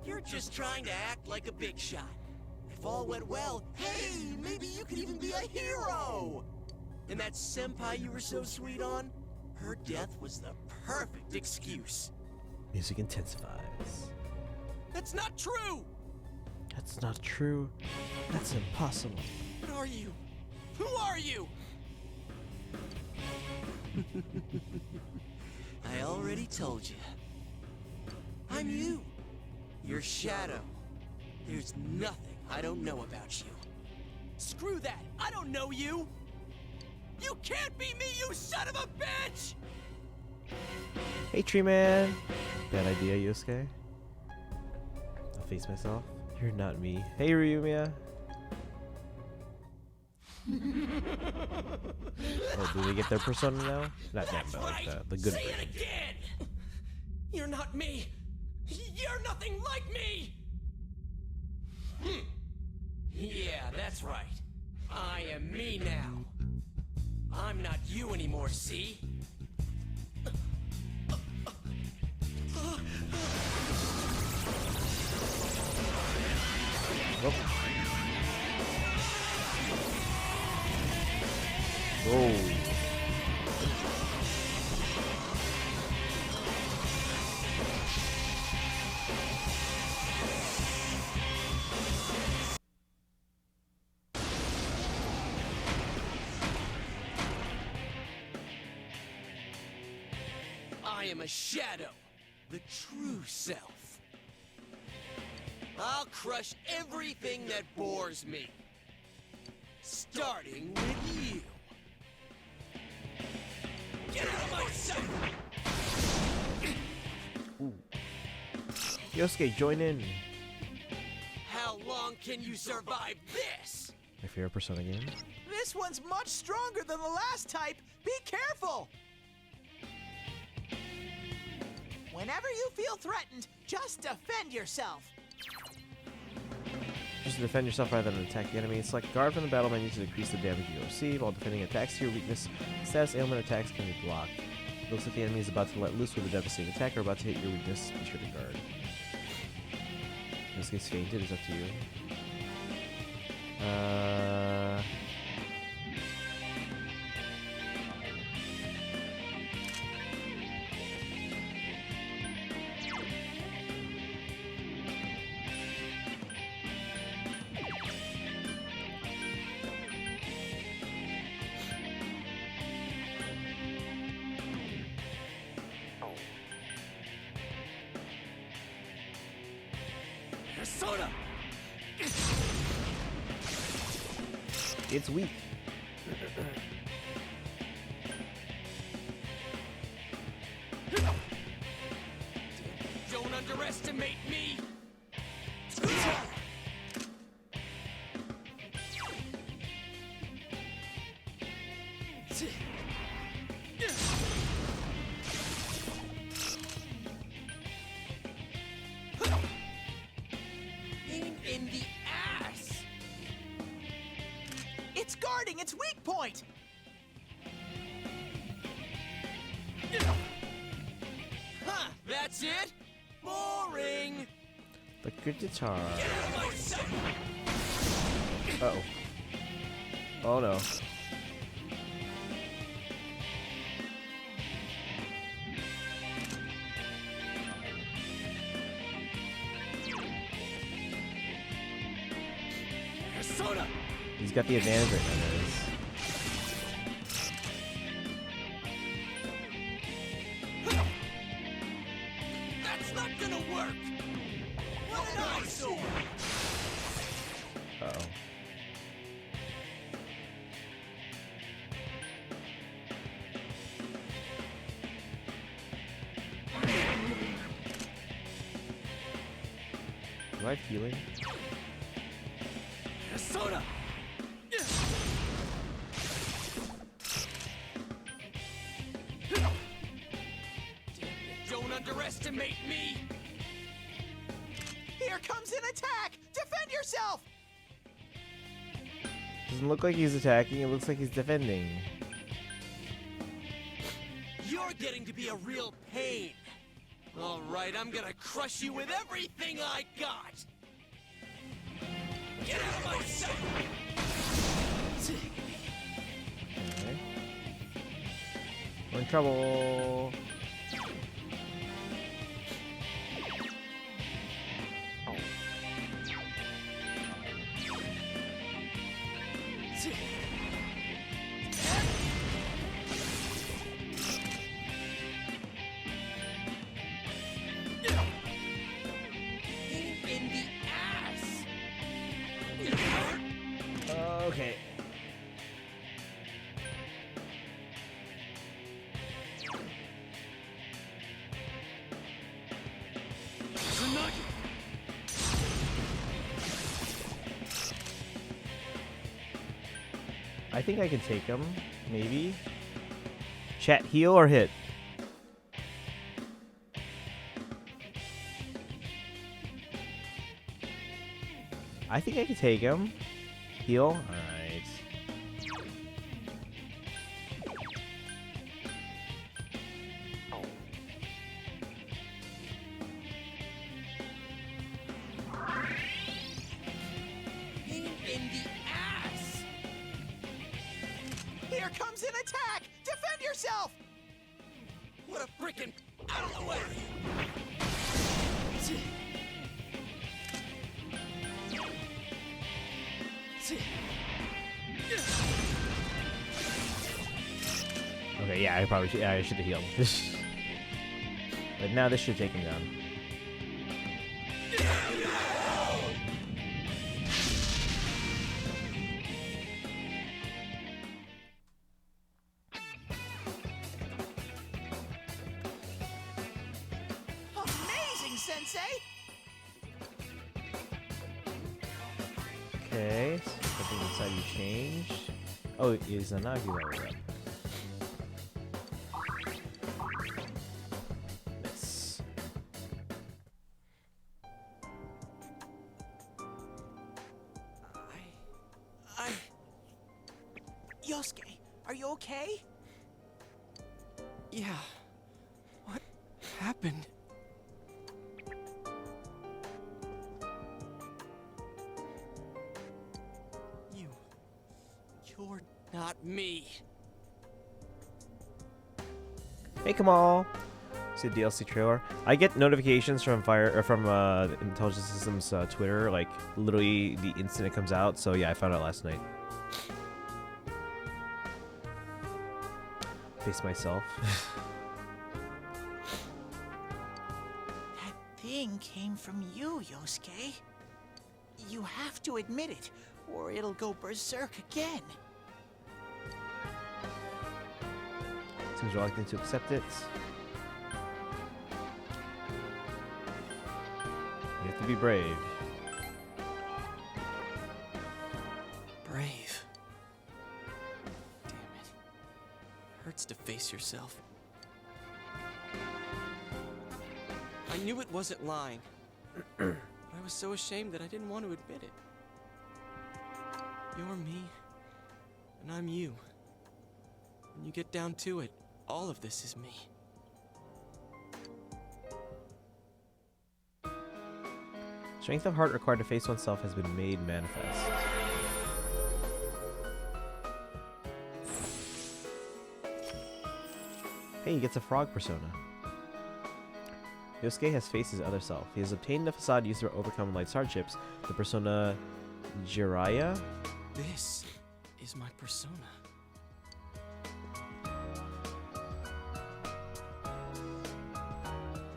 You're just trying to act like a big shot. If all went well, hey, maybe you could even be a hero! And that senpai you were so sweet on? Her death was the perfect excuse. Music intensifies. That's not true! That's not true. That's impossible. What are you? Who are you? I already told you. I'm you. Your shadow. There's nothing I don't know about you. Screw that! I don't know you! You can't be me, you son of a bitch! Hey, Tree Man. Bad idea, Yosuke. I'll face myself. You're not me. Hey, Ryumiya. Oh, do they get their persona now? Not them, but like the good Say it version. again! You're not me! You're nothing like me! Yeah, that's right. I am me now. I'm not you anymore, see? Oh. Oh. I am a shadow, the true self. I'll crush everything that bores me. Starting with you. Get out of my sight! Yosuke, join in. How long can you survive this? My favorite persona game. This one's much stronger than the last type. Be careful! Whenever you feel threatened, just defend yourself. Just to defend yourself rather than attack the enemy. Select guard from the battle menu to decrease the damage you receive. While defending attacks to your weakness, status ailment attacks can be blocked. It looks like the enemy is about to let loose with a devastating attack or about to hit your weakness. Be sure to guard. This gets fainted. It's up to you. Persona! It's weak. Don't underestimate me! Pain in the ass! It's guarding its weak point. Huh, that's it? Boring! The good guitar. Get out of my sight! Uh-oh. Oh no. Persona! He's got the advantage right now, guys. That's not gonna work! What an eyesore! Uh-oh. Do I have healing? Persona! Don't underestimate me! Here comes an attack. Defend yourself. Doesn't look like he's attacking, it looks like he's defending. You're getting to be a real pain. All right, I'm gonna crush you with everything I got. Get out of my sight! Okay. We're in trouble. I think I can take him. Maybe. Chat, heal or hit? I think I can take him. Heal? Alright. Pain in the ass! Here comes an attack! Defend yourself! What a frickin' out of the way! Okay, yeah, I should have healed. But now this should take him down. Amazing, Sensei! Okay, something inside you changed. Oh, is Anagi leveled up? Nice. Yosuke, are you okay? Yeah. What happened? You're not me. Hey, Kamal. See the DLC trailer. I get notifications from Intelligent Systems Twitter, like literally the instant it comes out. So yeah, I found out last night. Face myself. That thing came from you, Yosuke. You have to admit it, or it'll go berserk again. Seems reluctant to accept it. You have to be brave. Brave. Damn it. Hurts to face yourself. I knew it wasn't lying. But I was so ashamed that I didn't want to admit it. You're me, and I'm you. When you get down to it, all of this is me. Strength of heart required to face oneself has been made manifest. Hey, he gets a frog persona. Yosuke has faced his other self. He has obtained the facade used to overcome life's hardships, the persona Jiraiya. This is my persona.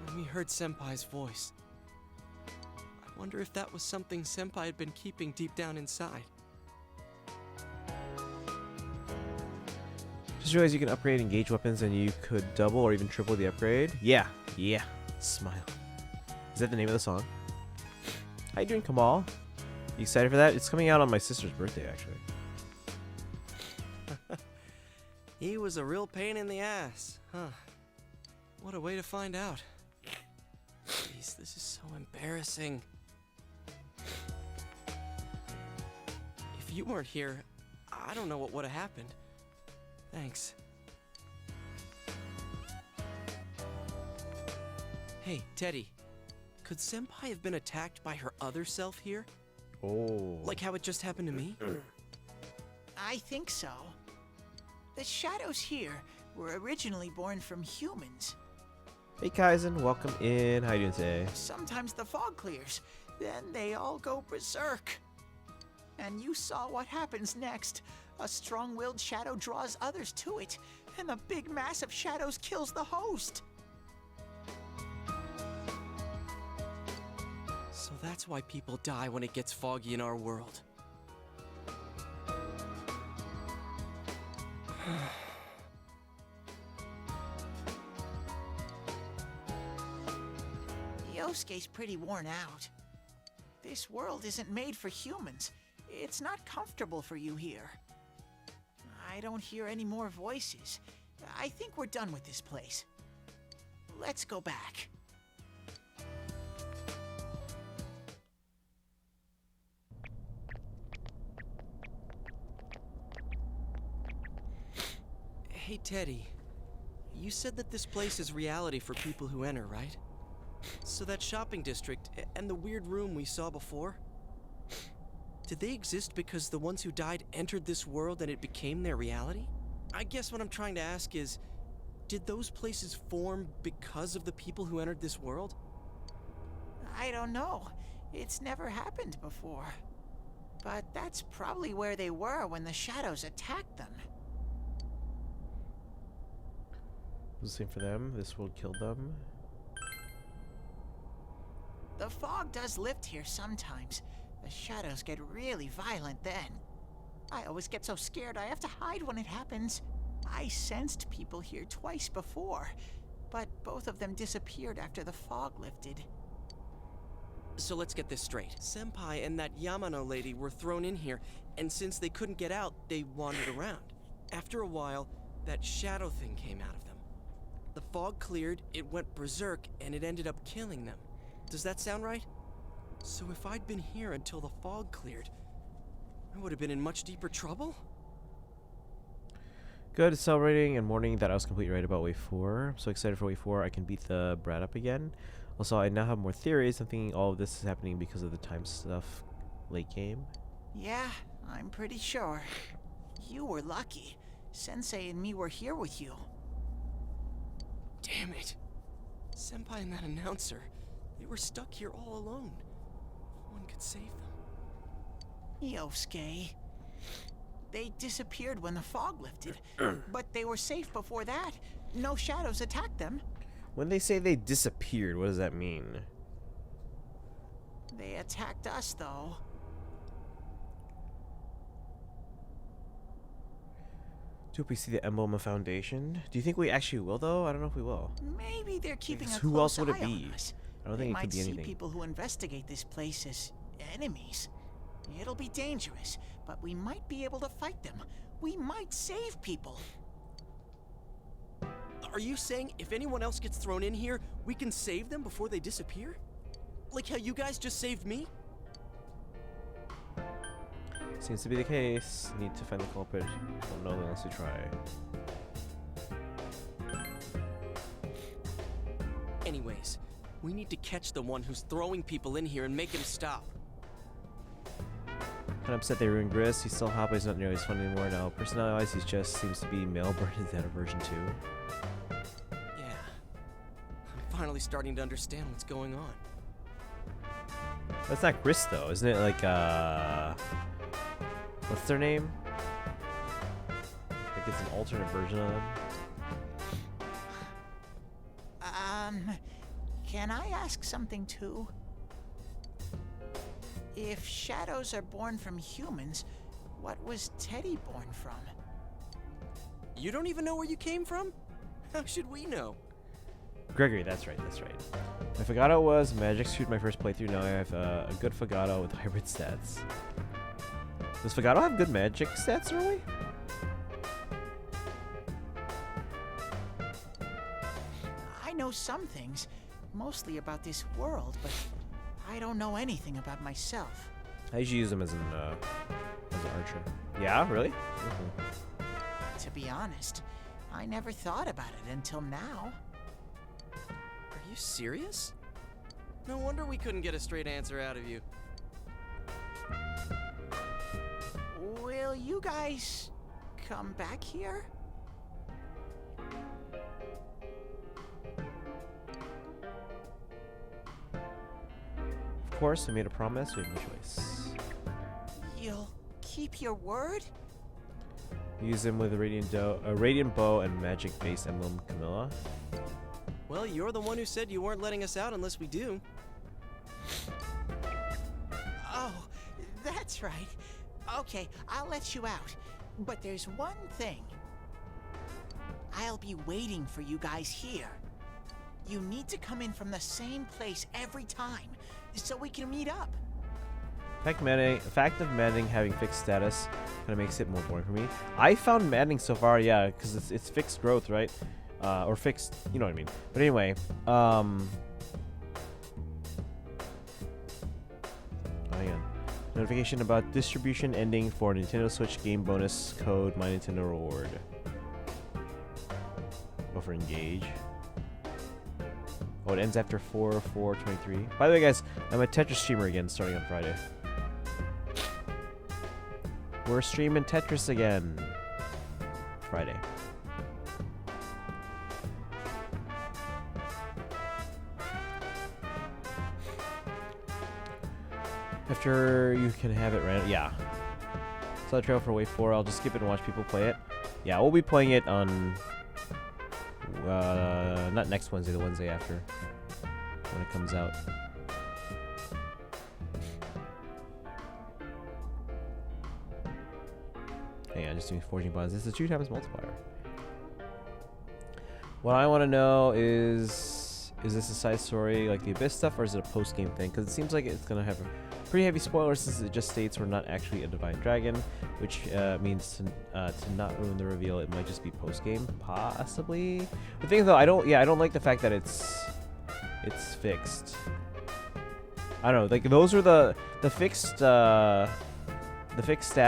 When we heard Senpai's voice, I wonder if that was something Senpai had been keeping deep down inside. Just realized you can upgrade engaged weapons and you could double or even triple the upgrade. Yeah. Smile. Is that the name of the song? How you doing, Kamal? You excited for that? It's coming out on my sister's birthday, actually. He was a real pain in the ass, huh? What a way to find out. Jeez, this is so embarrassing. If you weren't here, I don't know what would have happened. Thanks. Hey, Teddy. Could Senpai have been attacked by her other self here? Oh. Like how it just happened to me? I think so. The shadows here were originally born from humans. Hey, Kaizen. Welcome in. How you doing today? Sometimes the fog clears, then they all go berserk. And you saw what happens next. A strong-willed shadow draws others to it, and the big mass of shadows kills the host. So that's why people die when it gets foggy in our world. Yosuke's pretty worn out. This world isn't made for humans. It's not comfortable for you here. I don't hear any more voices. I think we're done with this place. Let's go back. Hey, Teddy. You said that this place is reality for people who enter, right? So that shopping district and the weird room we saw before, did they exist because the ones who died entered this world and it became their reality? I guess what I'm trying to ask is, did those places form because of the people who entered this world? I don't know. It's never happened before. But that's probably where they were when the shadows attacked them. It was the same for them. This world killed them. The fog does lift here sometimes. The shadows get really violent then. I always get so scared I have to hide when it happens. I sensed people here twice before, but both of them disappeared after the fog lifted. So let's get this straight. Senpai and that Yamano lady were thrown in here, and since they couldn't get out, they wandered around. After a while, that shadow thing came out of them. The fog cleared, it went berserk, and it ended up killing them. Does that sound right? So if I'd been here until the fog cleared, I would have been in much deeper trouble? Good, celebrating and mourning that I was completely right about Wave 4. I'm so excited for Wave 4, I can beat the brat up again. Also, I now have more theories. I'm thinking all of this is happening because of the time stuff late game. Yeah, I'm pretty sure. You were lucky. Sensei and me were here with you. Damn it. Senpai and that announcer, they were stuck here all alone. No one could save them. Yosuke. They disappeared when the fog lifted, but they were safe before that. No shadows attacked them. When they say they disappeared, what does that mean? They attacked us, though. Do we see the emblem of Foundation? Do you think we actually will, though? I don't know if we will. Maybe they're keeping a Because close who else would it eye be? on us. I don't They think it might could be see anything. people who investigate this place as enemies. It'll be dangerous, but we might be able to fight them. We might save people. Are you saying if anyone else gets thrown in here, we can save them before they disappear? Like how you guys just saved me? Seems to be the case. Need to find the culprit. Don't know unless we try. Anyways, we need to catch the one who's throwing people in here and make him stop. Kinda upset they ruined Gris. He's still hot, but he's not nearly as fun anymore now. Personality-wise, he just seems to be male-burned instead of version 2. Yeah. I'm finally starting to understand what's going on. That's not Gris, though. Isn't it like, what's their name? Like it's an alternate version of them. Can I ask something too? If shadows are born from humans, what was Teddy born from? You don't even know where you came from? How should we know? Gregory, that's right, that's right. My Fagato was Magic Suit my first playthrough. Now I have a good Fagato with hybrid stats. Does Fagato have good magic stats, really? I know some things, mostly about this world, but I don't know anything about myself. I usually use them as an archer. Yeah, really? Mhm. To be honest, I never thought about it until now. Are you serious? No wonder we couldn't get a straight answer out of you. Will you guys come back here? Of course, we made a promise. We have no choice. You'll keep your word? Use them with a radiant bow and magic-based emblem, Camilla. Well, you're the one who said you weren't letting us out unless we do. Oh, that's right. Okay, I'll let you out. But there's one thing. I'll be waiting for you guys here. You need to come in from the same place every time, so we can meet up. Fact of Maddening having fixed status kind of makes it more boring for me. I found Maddening so far, yeah, because it's fixed growth, right? Or fixed, you know what I mean. But anyway, hang on. Notification about distribution ending for Nintendo Switch game bonus code My Nintendo Reward. Go for engage. Oh, it ends after 4/4/23. By the way, guys, I'm a Tetris streamer again starting on Friday. We're streaming Tetris again. Friday. After you can have it random. Yeah. Saw the trail for Wave 4. I'll just skip it and watch people play it. Yeah, we'll be playing it on... not next Wednesday, the Wednesday after. When it comes out. Hang on, just doing forging bonds. This is a 2 times multiplier. What I want to know is this a side story like the Abyss stuff, or is it a post-game thing? Because it seems like it's going to have a pretty heavy spoiler since it just states we're not actually a divine dragon, which means to not ruin the reveal, it might just be post-game, possibly. The thing is, though, I don't like the fact that it's fixed. I don't know, like those are the fixed stats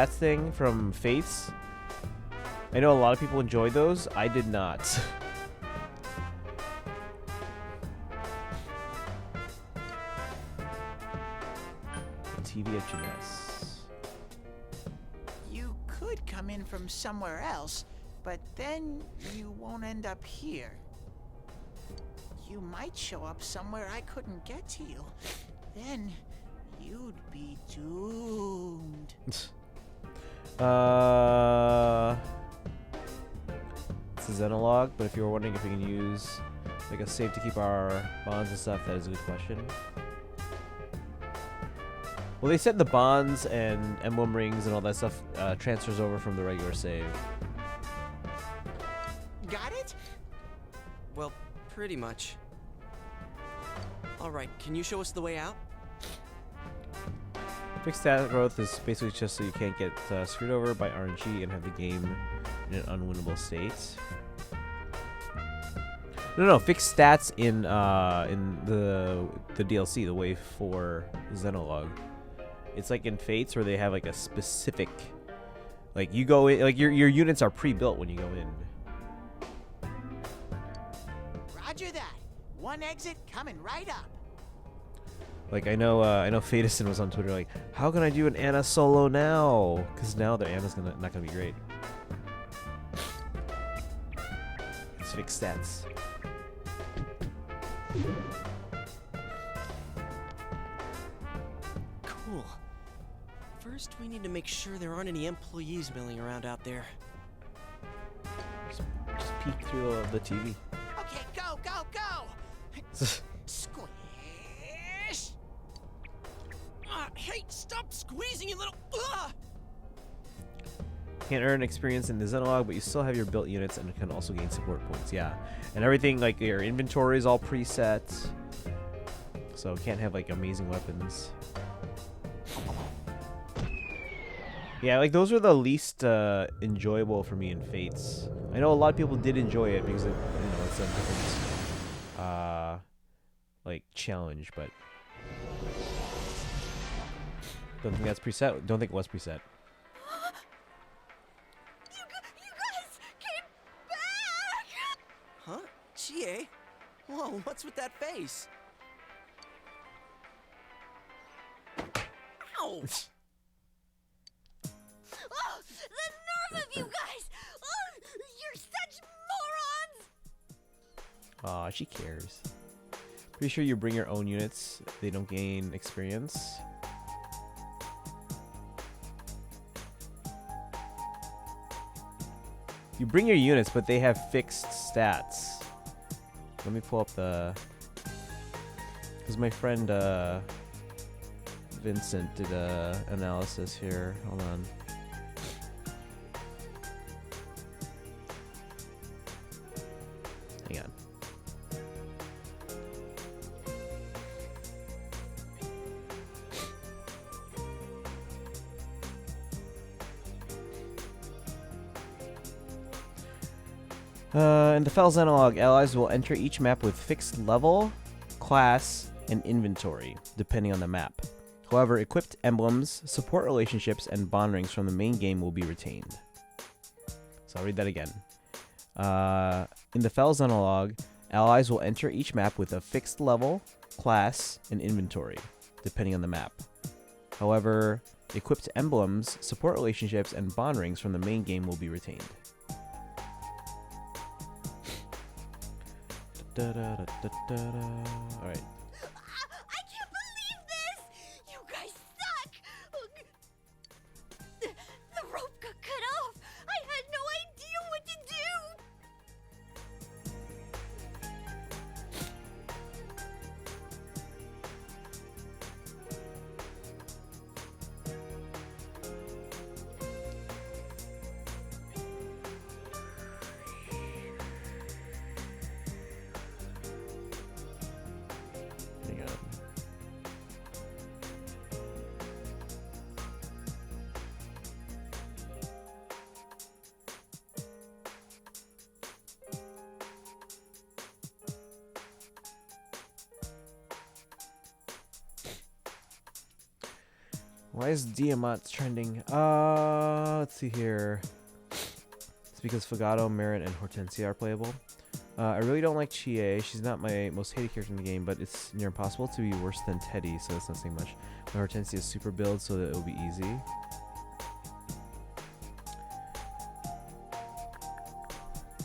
thing from Fates. I know a lot of people enjoyed those. I did not. TV at Jeunesse. You could come in from somewhere else, but then you won't end up here. You might show up somewhere I couldn't get to you. Then you'd be doomed. It's a Xenolog, but if you were wondering if we can use like a save to keep our bonds and stuff, that is a good question. Well, they said the bonds and emblem rings and all that stuff transfers over from the regular save. Got it? Well, pretty much. Alright, can you show us the way out? Fixed stat growth is basically just so you can't get screwed over by RNG and have the game in an unwinnable state. No, fixed stats in the DLC, the Wave 4 Xenolog. It's like in Fates where they have like a specific, like you go in, like your units are pre-built when you go in. Roger that. One exit coming right up. Like I know Fadison was on Twitter like, how can I do an Anna solo now? Because now the Anna's not gonna be great. It's fixed stats. Cool. First, we need to make sure there aren't any employees milling around out there. Just peek through the TV. Okay, go! Squish! Hey, stop squeezing, you little... Can't earn experience in the Xenolog, but you still have your built units and can also gain support points. Yeah, and everything like your inventory is all preset, so can't have like amazing weapons. Yeah, like those are the least enjoyable for me in Fates. I know a lot of people did enjoy it because it, it's a different like challenge, but don't think that's preset. Don't think it was preset. You guys came back! Huh? Chie? Whoa, what's with that face? Ow! Oh, the nerve of you guys! Oh, you're such morons! Aw, she cares. Pretty sure you bring your own units. They don't gain experience. You bring your units, but they have fixed stats. Let me pull up the... Because my friend Vincent did a analysis here. Hold on. Hang on. In the Fel's analog, allies will enter each map with fixed level, class, and inventory, depending on the map. However, equipped emblems, support relationships, and bond rings from the main game will be retained. So I'll read that again. In the Fel's analog, allies will enter each map with a fixed level, class, and inventory, depending on the map. However, equipped emblems, support relationships, and bond rings from the main game will be retained. Alright. I can't believe this! You guys suck! The rope got cut off! I had no idea what to do! Hang on. Why is Diamant trending? Let's see here. It's because Fagato, Merit, and Hortensia are playable. I really don't like Chie. She's not my most hated character in the game, but it's near impossible to be worse than Teddy, so that's not saying much. My Hortensia is super build, so that it'll be easy.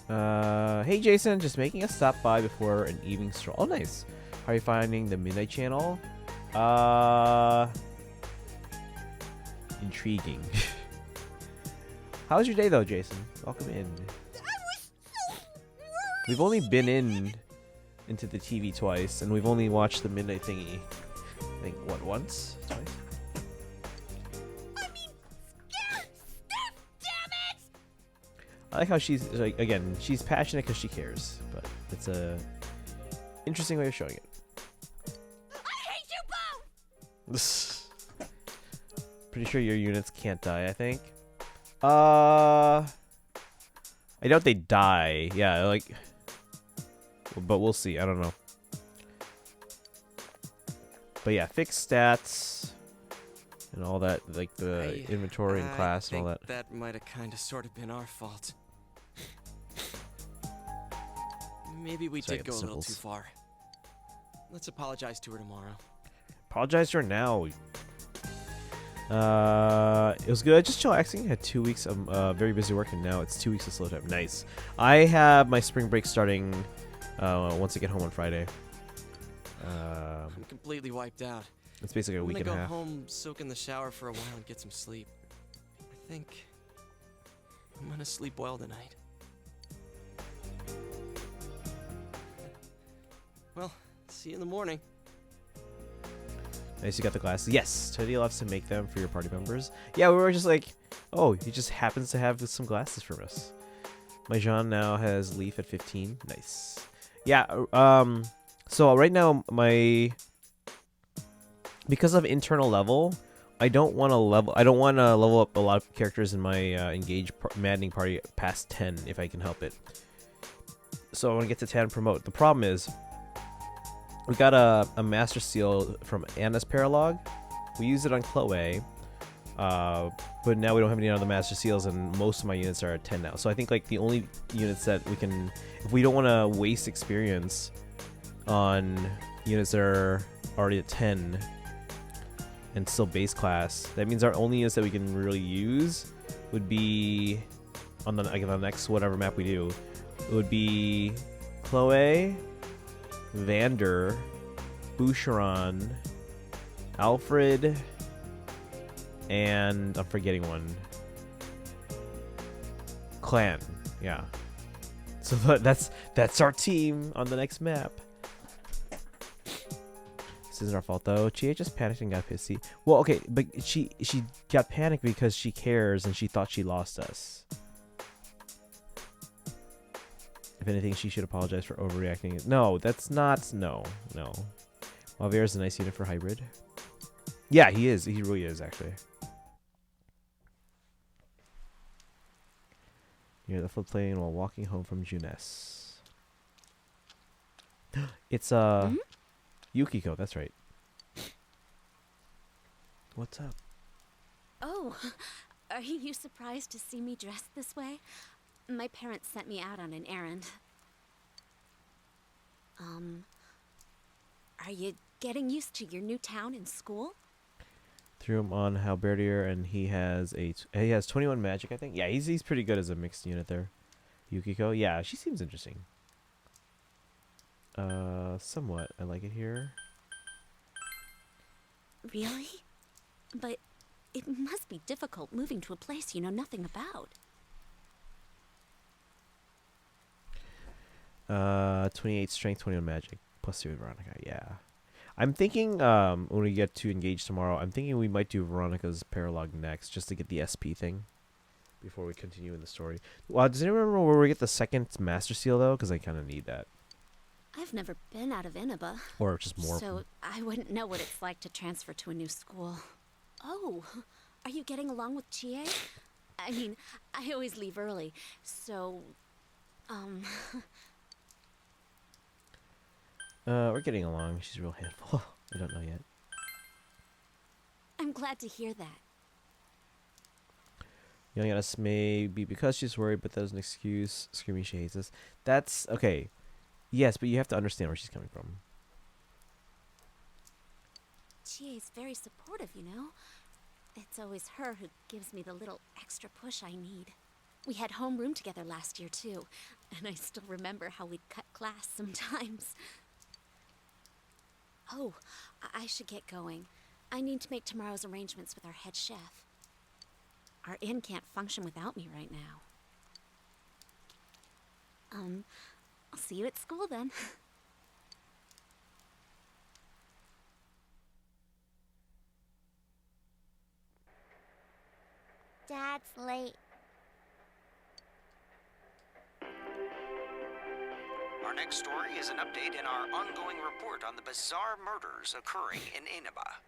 Hey Jason, just making a stop by before an evening stroll. Oh, nice. How are you finding the Midnight Channel? Intriguing. How's your day though, Jason? Welcome in. We've only been into the TV twice, and we've only watched the midnight thingy. I think what, once, twice. I mean, Steph, damn it! I like how she's like, again, she's passionate because she cares, but it's a interesting way of showing it. I hate you both! Pretty sure your units can't die, I think. I doubt they die. Yeah, like, but we'll see. I don't know. But yeah, fixed stats and all that, like the inventory and class and all that. That might have kind of sort of been our fault. Maybe we did go a little too far. Let's apologize to her tomorrow. Apologize to her now. It was good. Just chillaxing. Had 2 weeks of very busy work, and now it's 2 weeks of slow time. Nice. I have my spring break starting once I get home on Friday. I'm completely wiped out. It's basically a week and a half. I'm gonna go home, soak in the shower for a while, and get some sleep. I think I'm gonna sleep well tonight. Well, see you in the morning. Nice, you got the glasses. Yes, Teddy loves to make them for your party members. Yeah, we were just like, oh, he just happens to have some glasses for us. My Jean now has Leaf at 15. Nice. Yeah, so right now, because of internal level, I don't want to level up a lot of characters in my engage maddening party past 10 if I can help it. So I want to get to 10 and promote. The problem is, we got a master seal from Anna's Paralog. We used it on Chloe, but now we don't have any other master seals, and most of my units are at 10 now. So I think like the only units that we can, if we don't want to waste experience on units that are already at 10 and still base class, that means our only units that we can really use would be on the next whatever map we do. It would be Chloe, Vander, Boucheron, Alfred, and I'm forgetting one. Clan, yeah. So that's our team on the next map. This isn't our fault though. Chie just panicked and got pissy. Well, okay, but she got panicked because she cares and she thought she lost us. If anything, she should apologize for overreacting. No, that's not. No. Javier is a nice unit for hybrid. Yeah, he is. He really is, actually. Near the floodplain while walking home from Junes. It's Yukiko, that's right. What's up? Oh, are you surprised to see me dressed this way? My parents sent me out on an errand. Are you getting used to your new town and school? Threw him on Halberdier, and he has 21 magic, I think. Yeah, he's pretty good as a mixed unit there. Yukiko, yeah, she seems interesting. Somewhat. I like it here. Really? But it must be difficult moving to a place you know nothing about. 28 strength, 21 magic, plus 2 Veronica. Yeah, I'm thinking when we get to engage tomorrow, I'm thinking we might do Veronica's paralogue next, just to get the SP thing before we continue in the story. Does anyone remember where we get the second Master Seal though? Because I kind of need that. I've never been out of Inaba. Or just more. So I wouldn't know what it's like to transfer to a new school. Oh, are you getting along with Chie? I mean, I always leave early, so we're getting along. She's a real handful. I don't know yet. I'm glad to hear that. Yelling at us may be because she's worried, but that is an excuse. Screaming she hates us. That's okay. Yes, but you have to understand where she's coming from. Chie's very supportive, you know. It's always her who gives me the little extra push I need. We had homeroom together last year, too, and I still remember how we'd cut class sometimes. Oh, I should get going. I need to make tomorrow's arrangements with our head chef. Our inn can't function without me right now. I'll see you at school then. Dad's late. Our next story is an update in our ongoing report on the bizarre murders occurring in Inaba.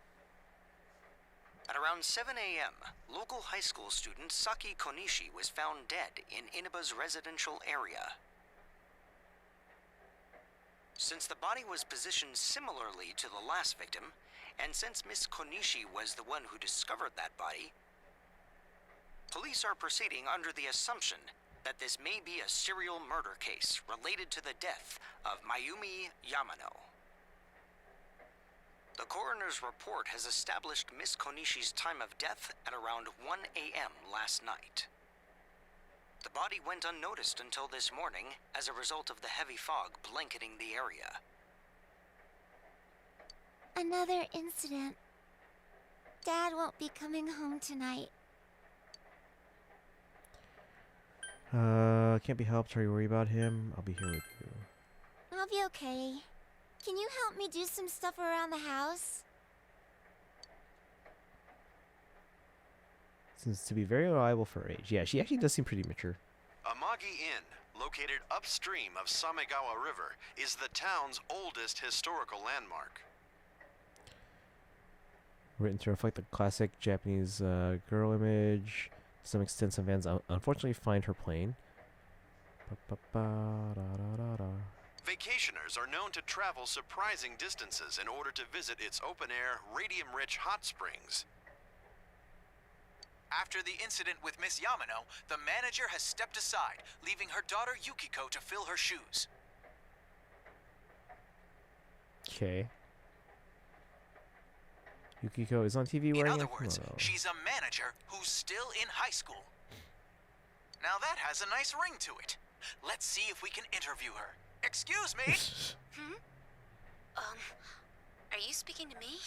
At around 7 a.m., local high school student Saki Konishi was found dead in Inaba's residential area. Since the body was positioned similarly to the last victim, and since Miss Konishi was the one who discovered that body, police are proceeding under the assumption that this may be a serial murder case related to the death of Mayumi Yamano. The coroner's report has established Miss Konishi's time of death at around 1 a.m. last night. The body went unnoticed until this morning as a result of the heavy fog blanketing the area. Another incident. Dad won't be coming home tonight. Can't be helped. Are you worried about him? I'll be here with you. I'll be okay. Can you help me do some stuff around the house? Seems to be very reliable for her age. Yeah, she actually does seem pretty mature. Amagi Inn, located upstream of Samegawa River, is the town's oldest historical landmark. Written to reflect the classic Japanese girl image. To some extent, some fans unfortunately find her plain. Vacationers are known to travel surprising distances in order to visit its open-air, radium-rich hot springs. After the incident with Miss Yamano, the manager has stepped aside, leaving her daughter Yukiko to fill her shoes. Okay. Yukiko is on TV wearing In other a words, kimono. she's a manager who's still in high school. Now that has a nice ring to it. Let's see if we can interview her. Excuse me? Are you speaking to me?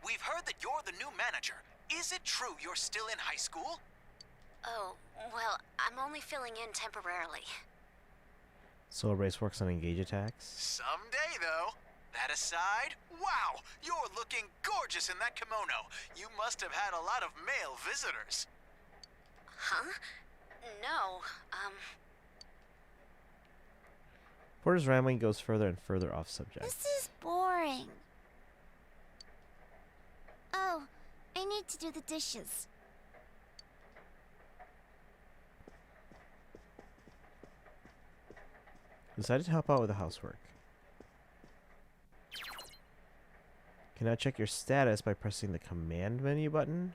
We've heard that you're the new manager. Is it true you're still in high school? Oh, well, I'm only filling in temporarily. So Race works on engage attacks. Someday, though. That aside, wow, you're looking gorgeous in that kimono. You must have had a lot of male visitors. Huh? No, Porter's rambling goes further and further off subject. This is boring. Oh, I need to do the dishes. Decided to help out with the housework. Can now check your status by pressing the command menu button.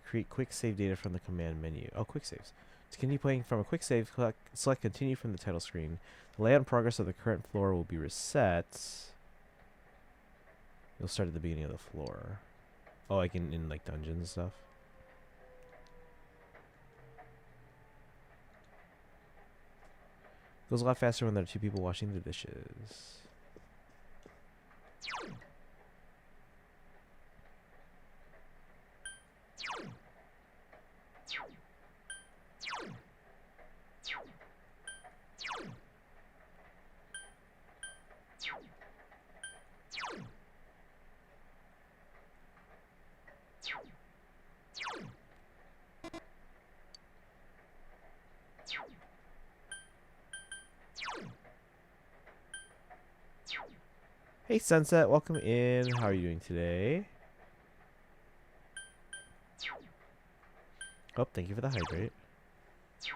Create quick save data from the command menu. Oh, quick saves. To continue playing from a quick save, select continue from the title screen. The layout and progress of the current floor will be reset. You'll start at the beginning of the floor. Oh, like in like dungeons and stuff. Goes a lot faster when there are two people washing the dishes. Hey Sunset, welcome in. How are you doing today? Oh, thank you for the hydrate. Do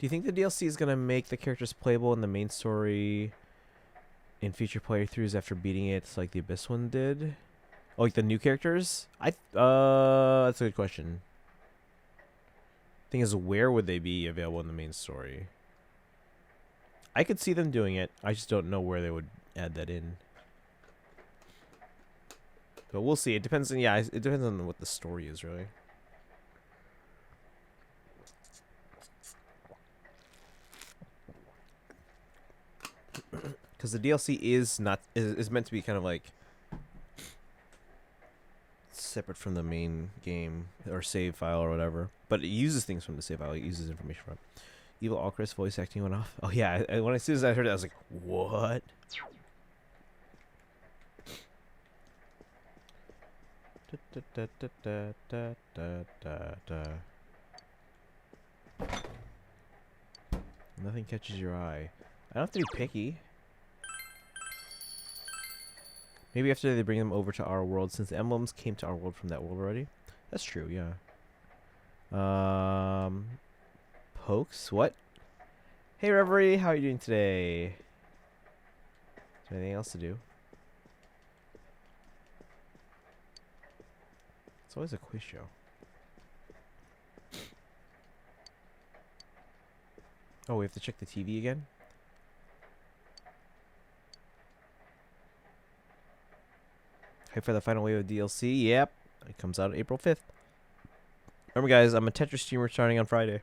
you think the DLC is gonna make the characters playable in the main story in future playthroughs after beating it like the Abyss one did? Oh, like the new characters? That's a good question. Thing is, where would they be available in the main story? I could see them doing it. I just don't know where they would add that in. But we'll see. It depends on, yeah, it depends on what the story is, really. Because the DLC is meant to be kind of like separate from the main game or save file or whatever. But it uses things from the save file. It uses information from it. Evil Alchris voice acting went off. Oh yeah, as soon as I heard it, I was like, what? Nothing catches your eye. I don't have to be picky. Maybe after they bring them over to our world, since the emblems came to our world from that world already. That's true, yeah. Pokes? What? Hey Reverie, how are you doing today? Is there anything else to do? It's always a quiz show. Oh, we have to check the TV again? Hype for the final wave of DLC? Yep. It comes out April 5th. Remember guys, I'm a Tetris streamer starting on Friday.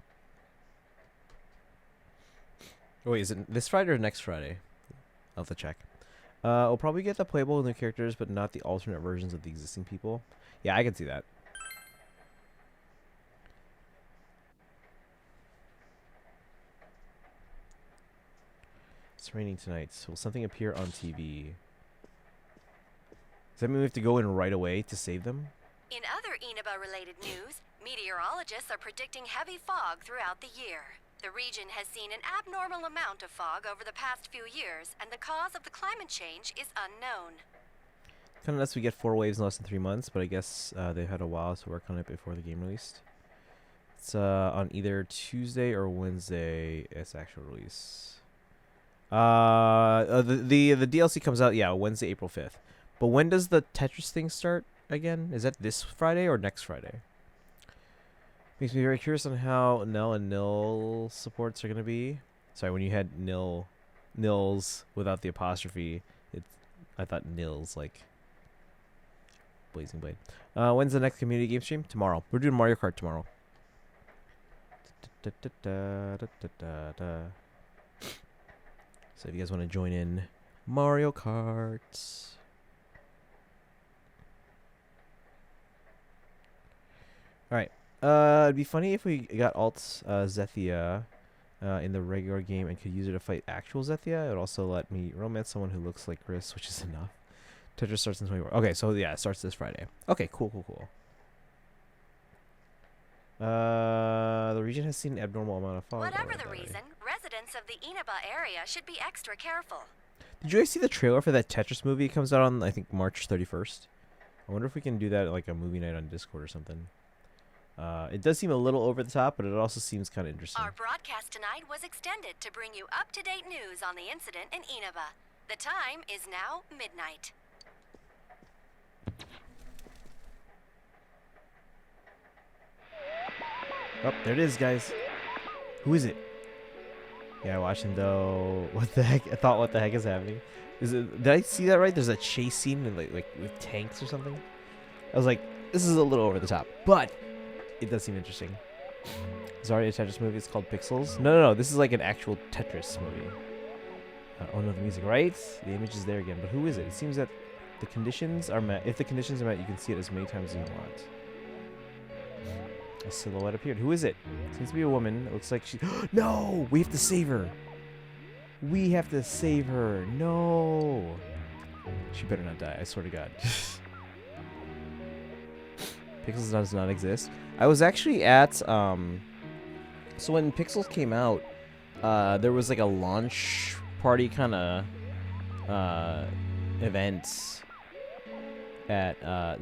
Oh, wait, is it this Friday or next Friday? I'll have to check. We'll probably get the playable new characters, but not the alternate versions of the existing people. Yeah, I can see that. It's raining tonight. Will something appear on TV? Does that mean we have to go in right away to save them? In other Inaba-related news, meteorologists are predicting heavy fog throughout the year. The region has seen an abnormal amount of fog over the past few years, and the cause of the climate change is unknown. Kind of nuts we get 4 waves in less than 3 months, but I guess they've had a while to work on it before the game released. It's on either Tuesday or Wednesday, its actual release. The DLC comes out, yeah, Wednesday, April 5th. But when does the Tetris thing start again? Is that this Friday or next Friday? Makes me very curious on how Nell and Nil supports are going to be. Sorry, when you had Nils without the apostrophe, I thought Nils, like Blazing Blade. When's the next community game stream? Tomorrow. We're doing Mario Kart tomorrow. So if you guys want to join in Mario Kart. Alright. It'd be funny if we got alt Zethia in the regular game and could use it to fight actual Zethia. It would also let me romance someone who looks like Chris, which is enough. Tetris starts in 24. Okay, so yeah, it starts this Friday. Okay, cool. The region has seen an abnormal amount of fog. Whatever the reason, residents of the Inaba area should be extra careful. Did you guys see the trailer for that Tetris movie? It comes out on, I think, March 31st. I wonder if we can do that at like a movie night on Discord or something. It does seem a little over the top, but it also seems kind of interesting. Our broadcast tonight was extended to bring you up-to-date news on the incident in Inaba. The time is now midnight. Oh, there it is, guys. Who is it? Yeah, watching though. What the heck? I thought, what the heck is happening? Is it? Did I see that right? There's a chase scene in, like with tanks or something. I was like, this is a little over the top, but it does seem interesting. Is already a Tetris movie. It's called Pixels. No. This is like an actual Tetris movie. Oh no, the music, right? The image is there again, but who is it? It seems that the conditions are met. If the conditions are met, you can see it as many times as you want. A silhouette appeared. Who is it? Seems to be a woman. It looks like she... No! We have to save her! We have to save her! No! She better not die, I swear to God. Pixels does not exist. I was actually at... So when Pixels came out, there was like a launch party kind of event at...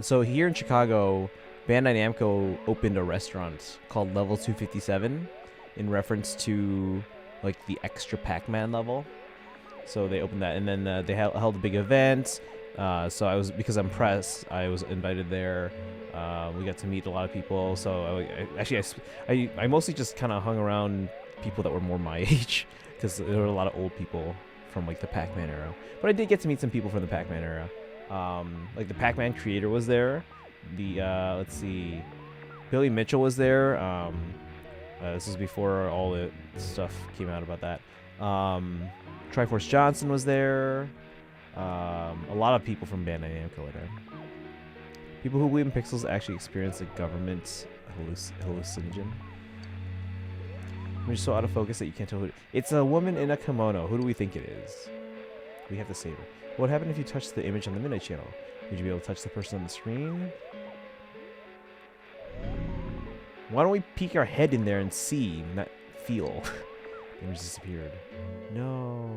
so here in Chicago... Bandai Namco opened a restaurant called Level 257 in reference to like the extra Pac-Man level. So they opened that, and then they held a big event. So because I'm press, I was invited there. We got to meet a lot of people. So I mostly just kind of hung around people that were more my age because there were a lot of old people from like the Pac-Man era. But I did get to meet some people from the Pac-Man era. Like the Pac-Man creator was there. Let's see, Billy Mitchell was there. This was before all the stuff came out about that. Triforce Johnson was there. A lot of people from Bandai Namco were there. People who believe in Pixels actually experience a government hallucinogen. We're so out of focus that you can't tell who it's a woman in a kimono. Who do we think it is? We have to save her. What would happen if you touched the image on the Midnight Channel? Would you be able to touch the person on the screen? Why don't we peek our head in there and see, not feel? The image disappeared. No.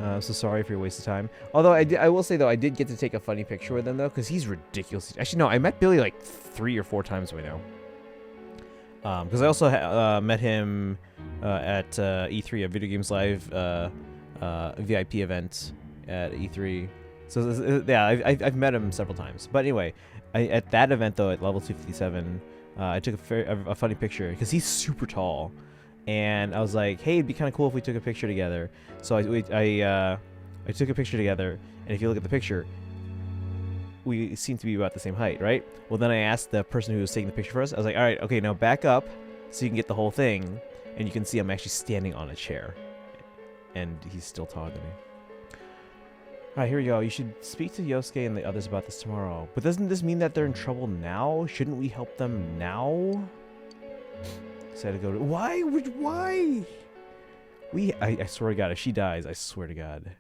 I'm so sorry for your waste of time. Although I will say though, I did get to take a funny picture with him though, because he's ridiculous. Actually, no, I met Billy like 3 or 4 times by now. Because I also met him at E3, a Video Games Live VIP event at E3. So yeah, I've met him several times. But anyway, at that event though, at Level 257, I took a funny picture because he's super tall, and I was like, hey, it'd be kind of cool if we took a picture together. So I took a picture together, and if you look at the picture, we seem to be about the same height, right? Well, then I asked the person who was taking the picture for us, I was like, all right, okay, now back up so you can get the whole thing, and you can see I'm actually standing on a chair, and he's still taller than me. Alright, here we go. You should speak to Yosuke and the others about this tomorrow. But doesn't this mean that they're in trouble now? Shouldn't we help them now? Decided to go to... Why? Why? I swear to God, if she dies, I swear to God.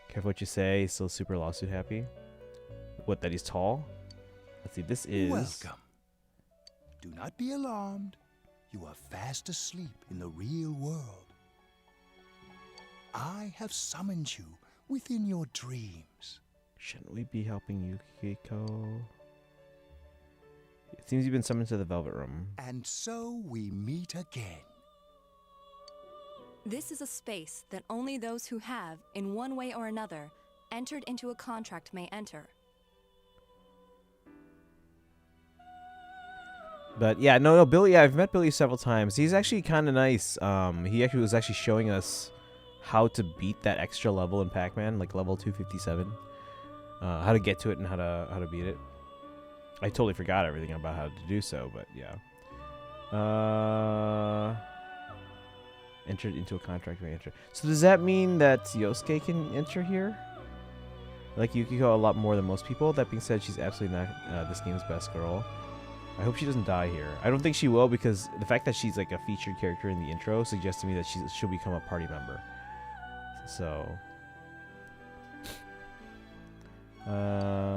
Careful what you say. He's still super lawsuit happy. What, that he's tall? Let's see, this is... Welcome. Do not be alarmed. You are fast asleep in the real world. I have summoned you within your dreams. Shouldn't we be helping Yukiko? It seems you've been summoned to the Velvet Room. And so we meet again. This is a space that only those who have, in one way or another, entered into a contract may enter. But yeah, no, Billy, I've met Billy several times. He's actually kind of nice. He actually was showing us how to beat that extra level in Pac-Man, like level 257. How to get to it and how to beat it. I totally forgot everything about how to do so, but yeah. Entered into a contract may enter. So does that mean that Yosuke can enter here? I like Yukiko a lot more than most people. That being said, she's absolutely not this game's best girl. I hope she doesn't die here. I don't think she will, because the fact that she's like a featured character in the intro suggests to me that she'll become a party member. So...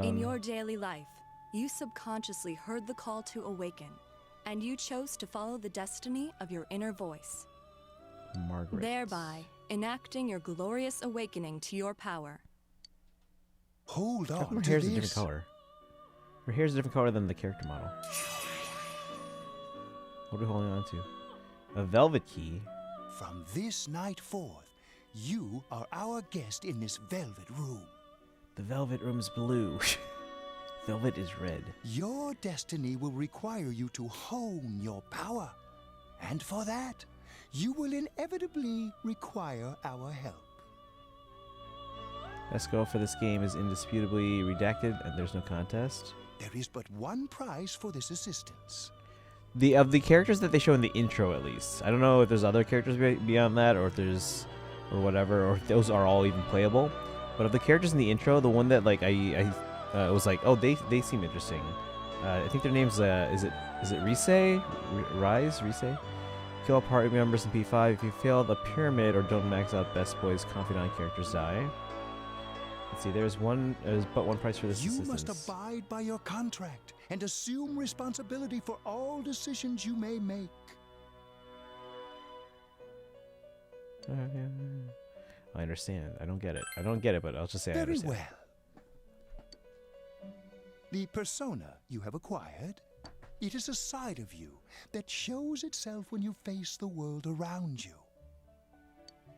In your daily life, you subconsciously heard the call to awaken, and you chose to follow the destiny of your inner voice. Margaret. Thereby enacting your glorious awakening to your power. Hold How come on her to hair's this. a different color? Her hair's a different color than the character model. What are we holding on to? A velvet key. From this night forth, you are our guest in this velvet room. The velvet room's blue. Velvet is red. Your destiny will require you to hone your power. And for that, you will inevitably require our help. Best girl for this game is indisputably redacted, and there's no contest. There is but one prize for this assistance. Of the characters that they show in the intro, at least. I don't know if there's other characters beyond that, or if there's, or whatever, or if those are all even playable. But of the characters in the intro, the one that like I was like, oh, they seem interesting. I think their name's is it Rise? Rise? Kill party members in P5. If you fail the pyramid or don't max out best boys confidant characters die. Let's see, there's but one price for this You assistance. must abide by your contract and assume responsibility for all decisions you may make. I understand. I don't get it, but I'll just say I Very understand. well. The persona you have acquired, it is a side of you that shows itself when you face the world around you.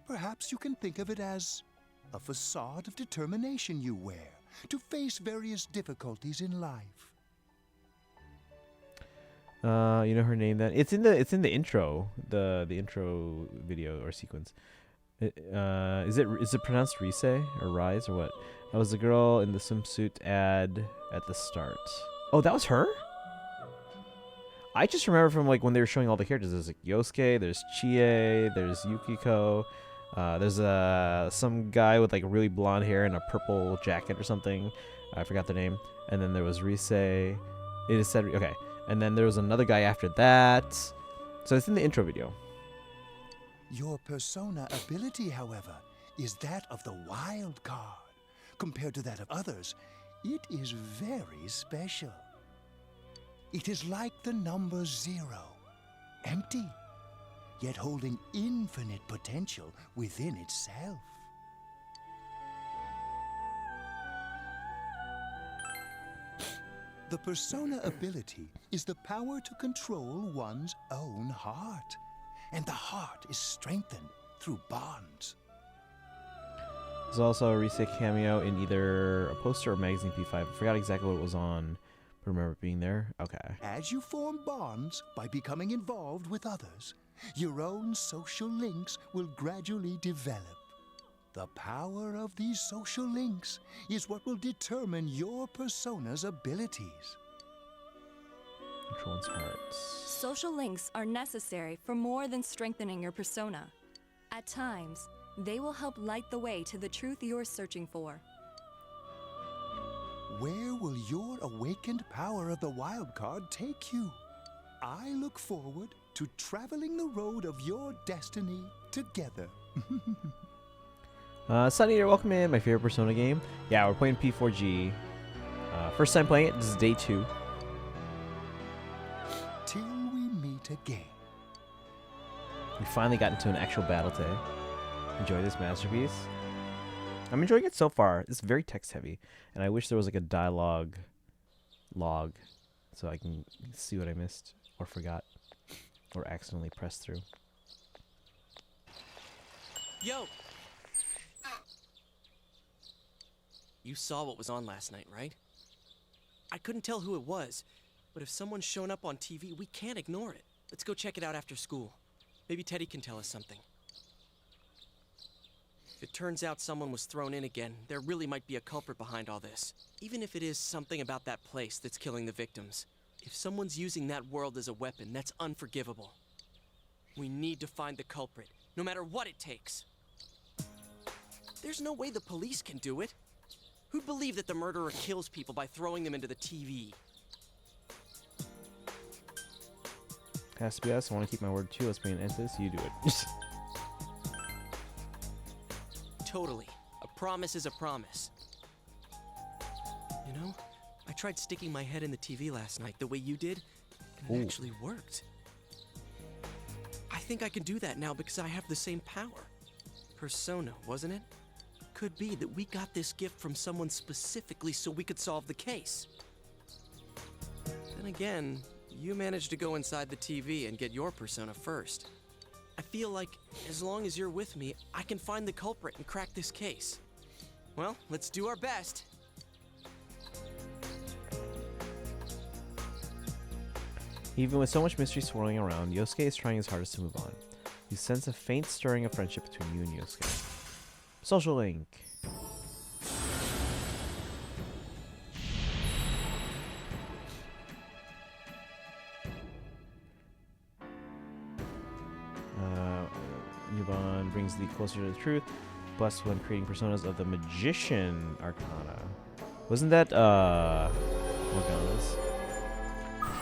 Perhaps you can think of it as a facade of determination you wear to face various difficulties in life. You know her name then? It's in the intro, the intro video or sequence. Is it pronounced Rise or Rise or what? That was the girl in the swimsuit ad at the start. Oh, that was her? I just remember from like when they were showing all the characters. There's like Yosuke, there's Chie, there's Yukiko, there's some guy with like really blonde hair and a purple jacket or something. I forgot the name. And then there was Rise. It is said okay. And then there was another guy after that. So it's in the intro video. Your persona ability, however, is that of the wild card. Compared to that of others, it is very special. It is like the number 0, empty, yet holding infinite potential within itself. The persona ability is the power to control one's own heart, and the heart is strengthened through bonds. There's also a Rise cameo in either a poster or magazine P5. I forgot exactly what it was on, but remember it being there. Okay. As you form bonds by becoming involved with others, your own social links will gradually develop. The power of these social links is what will determine your persona's abilities. Control one's hearts. Social links are necessary for more than strengthening your persona. At times, they will help light the way to the truth you're searching for. Where will your awakened power of the wild card take you? I look forward to traveling the road of your destiny together. Sunny here, welcome in. My favorite Persona game. Yeah, we're playing P4G. First time playing it. This is day 2. Till we meet again. We finally got into an actual battle today. Enjoy this masterpiece. I'm enjoying it so far. It's very text heavy, and I wish there was like a dialogue log so I can see what I missed or forgot or accidentally pressed through. Yo! You saw what was on last night, right? I couldn't tell who it was, but if someone's shown up on TV, we can't ignore it. Let's go check it out after school. Maybe Teddy can tell us something. If it turns out someone was thrown in again, there really might be a culprit behind all this. Even if it is something about that place that's killing the victims. If someone's using that world as a weapon, that's unforgivable. We need to find the culprit, no matter what it takes. There's no way the police can do it. Who'd believe that the murderer kills people by throwing them into the TV? Has to be us. I want to keep my word too. Let's bring an end to this. You do it. Totally. A promise is a promise. You know, I tried sticking my head in the TV last night the way you did, and it actually worked. I think I can do that now because I have the same power. Persona, wasn't it? could be that we got this gift from someone specifically so we could solve the case. Then again, you managed to go inside the TV and get your persona first. I feel like as long as you're with me, I can find the culprit and crack this case. Well, let's do our best. Even with so much mystery swirling around, Yosuke is trying his hardest to move on. You sense a faint stirring of friendship between you and Yosuke. Social link. New bond brings thee closer to the truth. Blessed when creating personas of the Magician Arcana. Wasn't that Morgana's?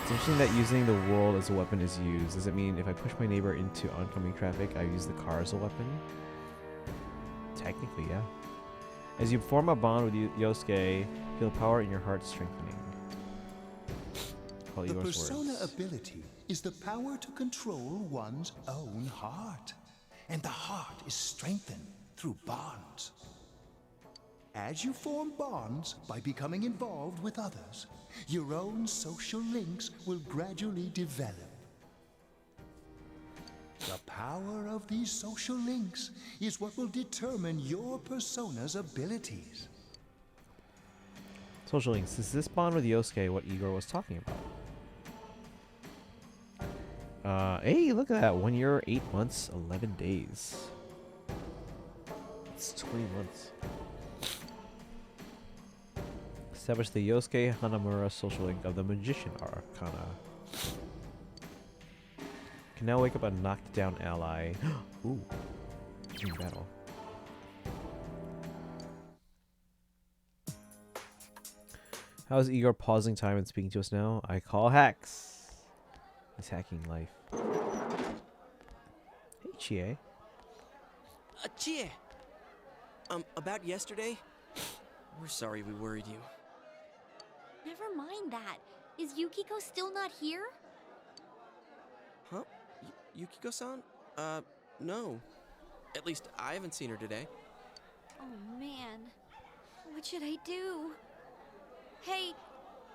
It's interesting that using the world as a weapon is used. Does it mean if I push my neighbor into oncoming traffic, I use the car as a weapon? Technically, yeah. As you form a bond with Yosuke, feel the power in your heart strengthening. The persona ability is the power to control one's own heart. And the heart is strengthened through bonds. As you form bonds by becoming involved with others, your own social links will gradually develop. The power of these social links is what will determine your persona's abilities. Social links. Is this bond with Yosuke what Igor was talking about? Hey, look at that. 1 year, 8 months, 11 days. It's 20 months. Establish the Yosuke Hanamura social link of the Magician Arcana. Can now wake up a knocked down ally. Ooh. In battle. How is Igor pausing time and speaking to us now? I call hacks. He's hacking life. Hey, Chie. Chie! About yesterday? We're sorry we worried you. Never mind that. Is Yukiko still not here? Huh? Yukiko-san? No. At least I haven't seen her today. Oh man, what should I do? Hey,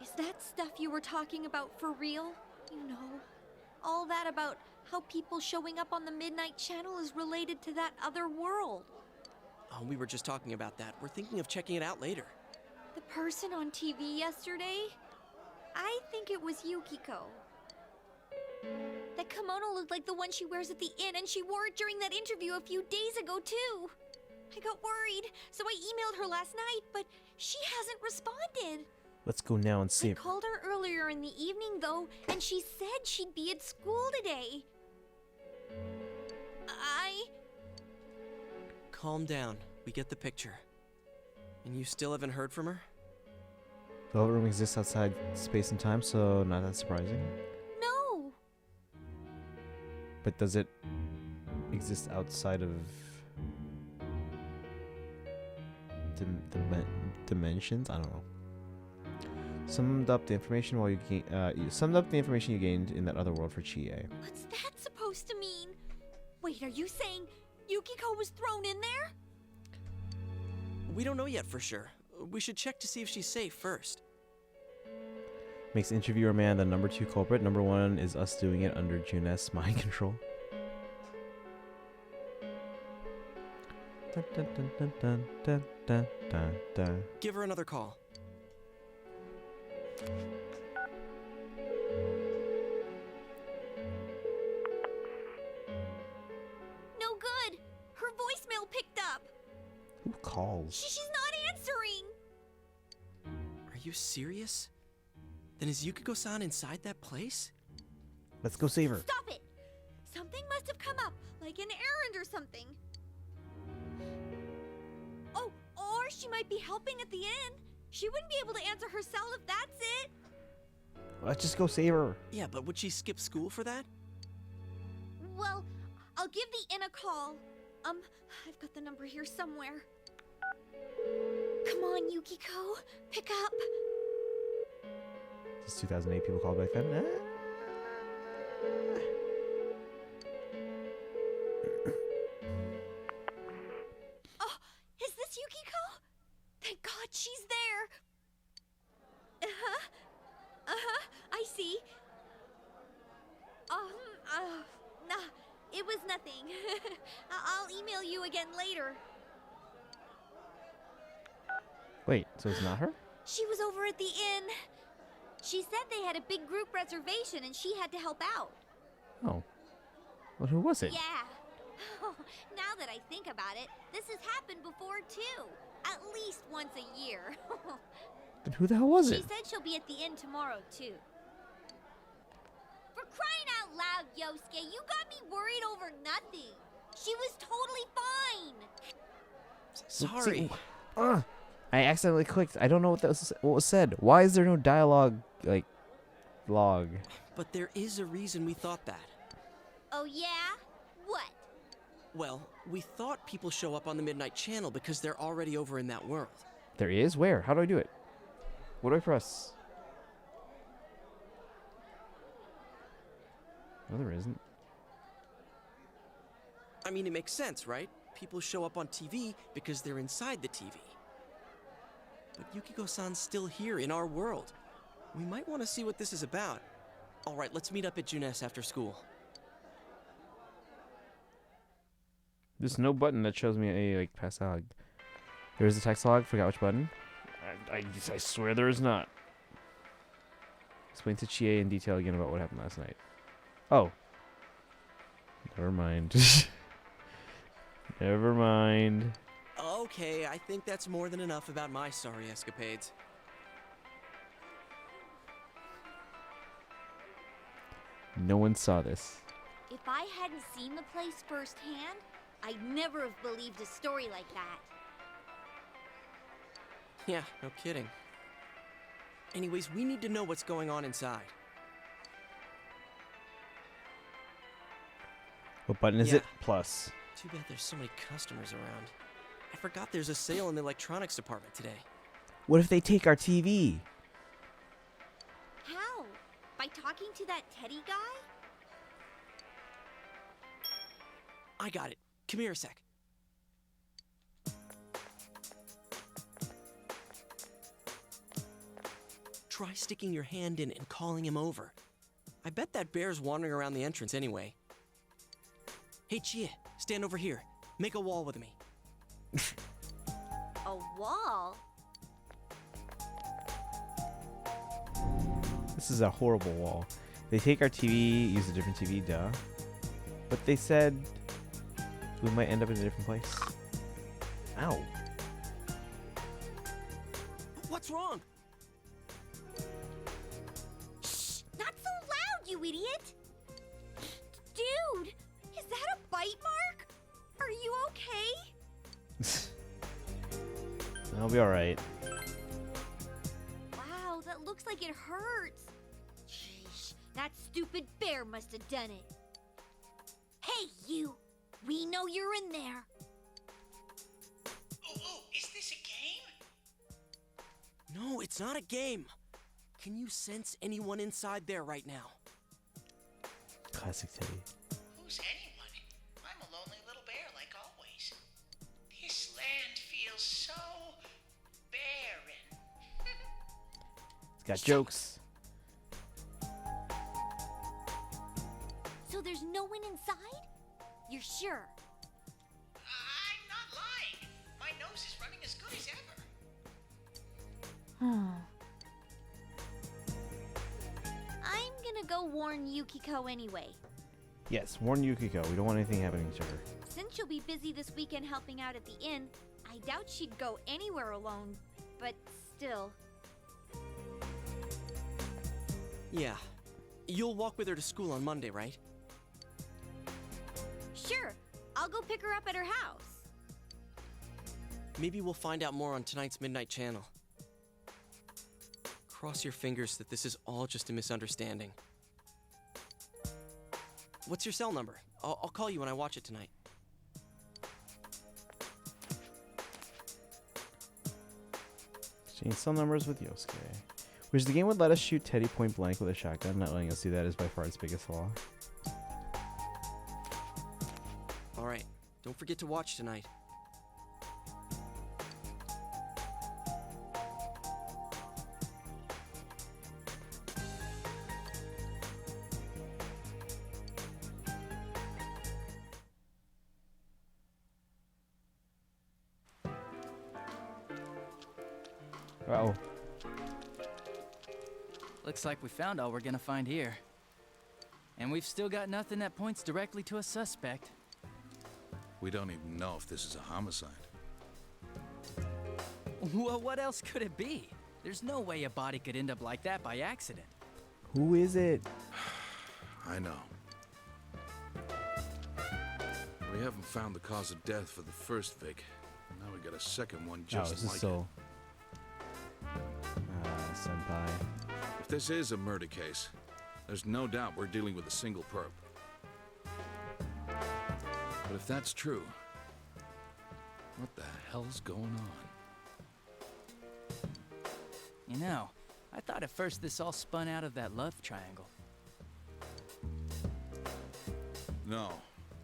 is that stuff you were talking about for real? You know, all that about how people showing up on the Midnight Channel is related to that other world. Oh, we were just talking about that. We're thinking of checking it out later. The person on TV yesterday? I think it was Yukiko. That kimono looked like the one she wears at the inn, and she wore it during that interview a few days ago, too. I got worried, so I emailed her last night, but she hasn't responded. Let's go now and see I if... called her earlier in the evening, though, and she said she'd be at school today. Calm down. We get the picture. And you still haven't heard from her? The whole room exists outside space and time, so not that surprising. No. But does it exist outside of dimensions? I don't know. Summed up the information while you summed up the information you gained in that other world for Chie. What's that supposed to mean? Wait, are you saying Yukiko was thrown in there? We don't know yet for sure. We should check to see if she's safe first. Makes interviewer man the number 2 culprit. Number 1 is us doing it under Juness mind control. Dun, dun, dun, dun, dun, dun, dun, dun, dun. Give her another call. No good. Her voicemail picked up. Who calls? She's not answering. Are you serious? Then is Yukiko-san inside that place? Let's go save her. Stop it! Something must have come up, like an errand or something. Oh, or she might be helping at the inn. She wouldn't be able to answer herself if that's it. Let's just go save her. Yeah, but would she skip school for that? Well, I'll give the inn a call. I've got the number here somewhere. Come on, Yukiko. Pick up. This is 2008. People called back then. Oh, is this Yukiko? was nothing. I'll email you again later. Wait, so it's not her? She was over at the inn. She said they had a big group reservation and she had to help out. Oh. Well, who was it? Yeah. Now that I think about it, this has happened before too. At least once a year. But who the hell was She it? said she'll be at the inn tomorrow too. For crying out loud, Yosuke, you got me worried over nothing. She was totally fine. Sorry. I accidentally clicked. I don't know what what was said. Why is there no dialogue, like, log? But there is a reason we thought that. Oh yeah? What? Well, we thought people show up on the Midnight Channel because they're already over in that world. There is? Where? How do I do it? What do I press? No, there isn't. I mean, it makes sense, right? People show up on TV because they're inside the TV. But Yukiko-san's still here in our world. We might want to see what this is about. All right, let's meet up at Junes after school. There's no button that shows me a, like, pass log. There's a text log. Forgot which button. I swear there is not. Explain to Chie in detail again about what happened last night. Oh. Never mind. Never mind. Okay, I think that's more than enough about my sorry escapades. No one saw this. If I hadn't seen the place firsthand, I'd never have believed a story like that. Yeah, no kidding. Anyways, we need to know what's going on inside. What button is Yeah. it? Plus. Too bad there's so many customers around. I forgot there's a sale in the electronics department today. What if they take our TV? How? By talking to that Teddy guy? I got it. Come here a sec. Try sticking your hand in and calling him over. I bet that bear's wandering around the entrance anyway. Hey, Chie, stand over here. Make a wall with me. A wall? This is a horrible wall. They take our TV, use a different TV, duh. But they said we might end up in a different place. Ow. What's wrong? Shh! Not so loud, you idiot! Dude! Is that a bite mark? Are you okay? I'll be alright. Wow, that looks like it hurts. Sheesh, that stupid bear must have done it. Hey, you! We know you're in there. Oh, is this a game? No, it's not a game. Can you sense anyone inside there right now? Classic Teddy. Who's anyone? I'm a lonely little bear like always. This land feels so barren. It's got jokes. So there's no one inside? You're sure? I'm not lying. My nose is running as good as ever. I'm gonna go warn Yukiko anyway. Yes, warn Yukiko. We don't want anything happening to her. Since she'll be busy this weekend helping out at the inn, I doubt she'd go anywhere alone. But still. Yeah. You'll walk with her to school on Monday, right? Sure, I'll go pick her up at her house. Maybe we'll find out more on tonight's Midnight Channel. Cross your fingers that this is all just a misunderstanding. What's your cell number? I'll call you when I watch it tonight. Exchange cell numbers with Yosuke. Which the game would let us shoot Teddy point blank with a shotgun. Not letting us do that is by far its biggest flaw. Alright, don't forget to watch tonight. Uh-oh. Looks like we found all we're gonna find here. And we've still got nothing that points directly to a suspect. We don't even know if this is a homicide. Well, what else could it be? There's no way a body could end up like that by accident. Who is it? I know. We haven't found the cause of death for the first Vic. Now we got a second one just this is like so. Senpai. If this is a murder case, there's no doubt we're dealing with a single perp. But if that's true, what the hell's going on? You know, I thought at first this all spun out of that love triangle. No,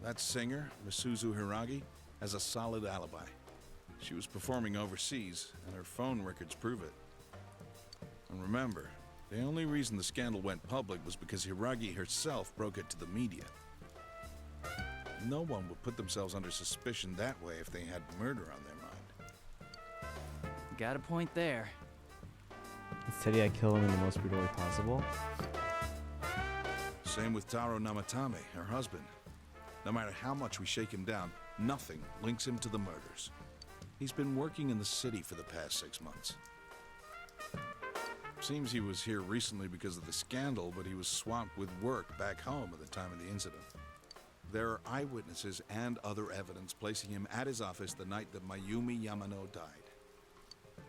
that singer, Misuzu Hiragi, has a solid alibi. She was performing overseas, and her phone records prove it. And remember, the only reason the scandal went public was because Hiragi herself broke it to the media. No one would put themselves under suspicion that way if they had murder on their mind. Got a point there. Instead, I kill him in the most brutal way possible. Same with Taro Namatame, her husband. No matter how much we shake him down, nothing links him to the murders. He's been working in the city for the past 6 months. Seems he was here recently because of the scandal, but he was swamped with work back home at the time of the incident. There are eyewitnesses and other evidence placing him at his office the night that Mayumi Yamano died.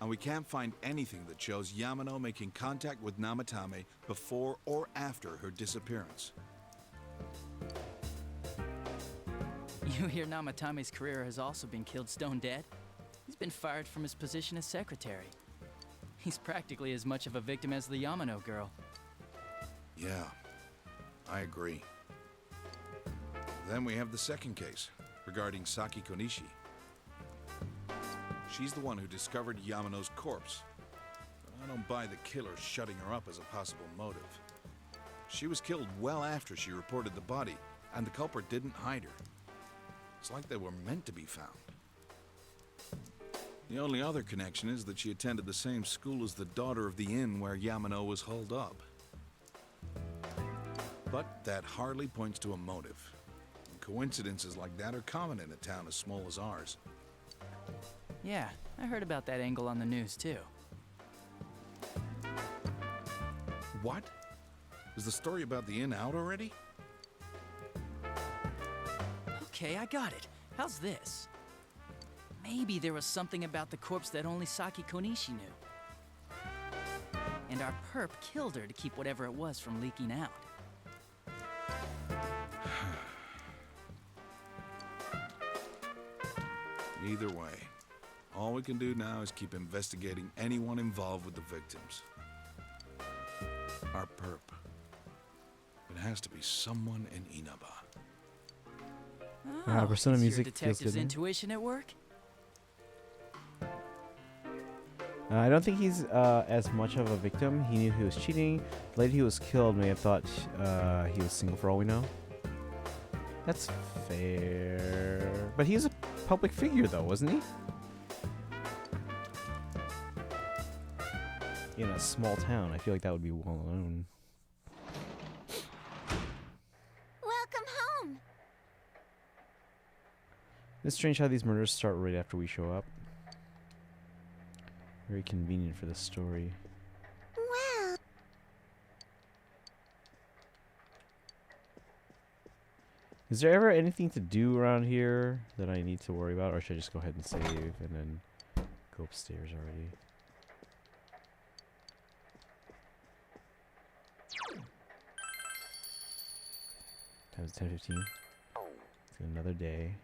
And we can't find anything that shows Yamano making contact with Namatame before or after her disappearance. You hear Namatame's career has also been killed stone dead? He's been fired from his position as secretary. He's practically as much of a victim as the Yamano girl. Yeah, I agree. Then we have the second case, regarding Saki Konishi. She's the one who discovered Yamano's corpse. But I don't buy the killer shutting her up as a possible motive. She was killed well after she reported the body, and the culprit didn't hide her. It's like they were meant to be found. The only other connection is that she attended the same school as the daughter of the inn where Yamano was holed up. But that hardly points to a motive. And coincidences like that are common in a town as small as ours. Yeah, I heard about that angle on the news too. What? Is the story about the inn out already? Okay, I got it. How's this? Maybe there was something about the corpse that only Saki Konishi knew. And our perp killed her to keep whatever it was from leaking out. Either way, all we can do now is keep investigating anyone involved with the victims. Our perp. It has to be someone in Inaba. Persona is music your feels detective's good. intuition at work? I don't think he's as much of a victim. He knew he was cheating. The lady who was killed may have thought he was single for all we know. That's fair. But he's a public figure, though, wasn't he? In a small town, I feel like that would be well known. Welcome home. It's strange how these murders start right after we show up. Very convenient for the story. Well, Is there ever anything to do around here that I need to worry about, or should I just go ahead and save and then go upstairs already? Time's 10:15. It's another day.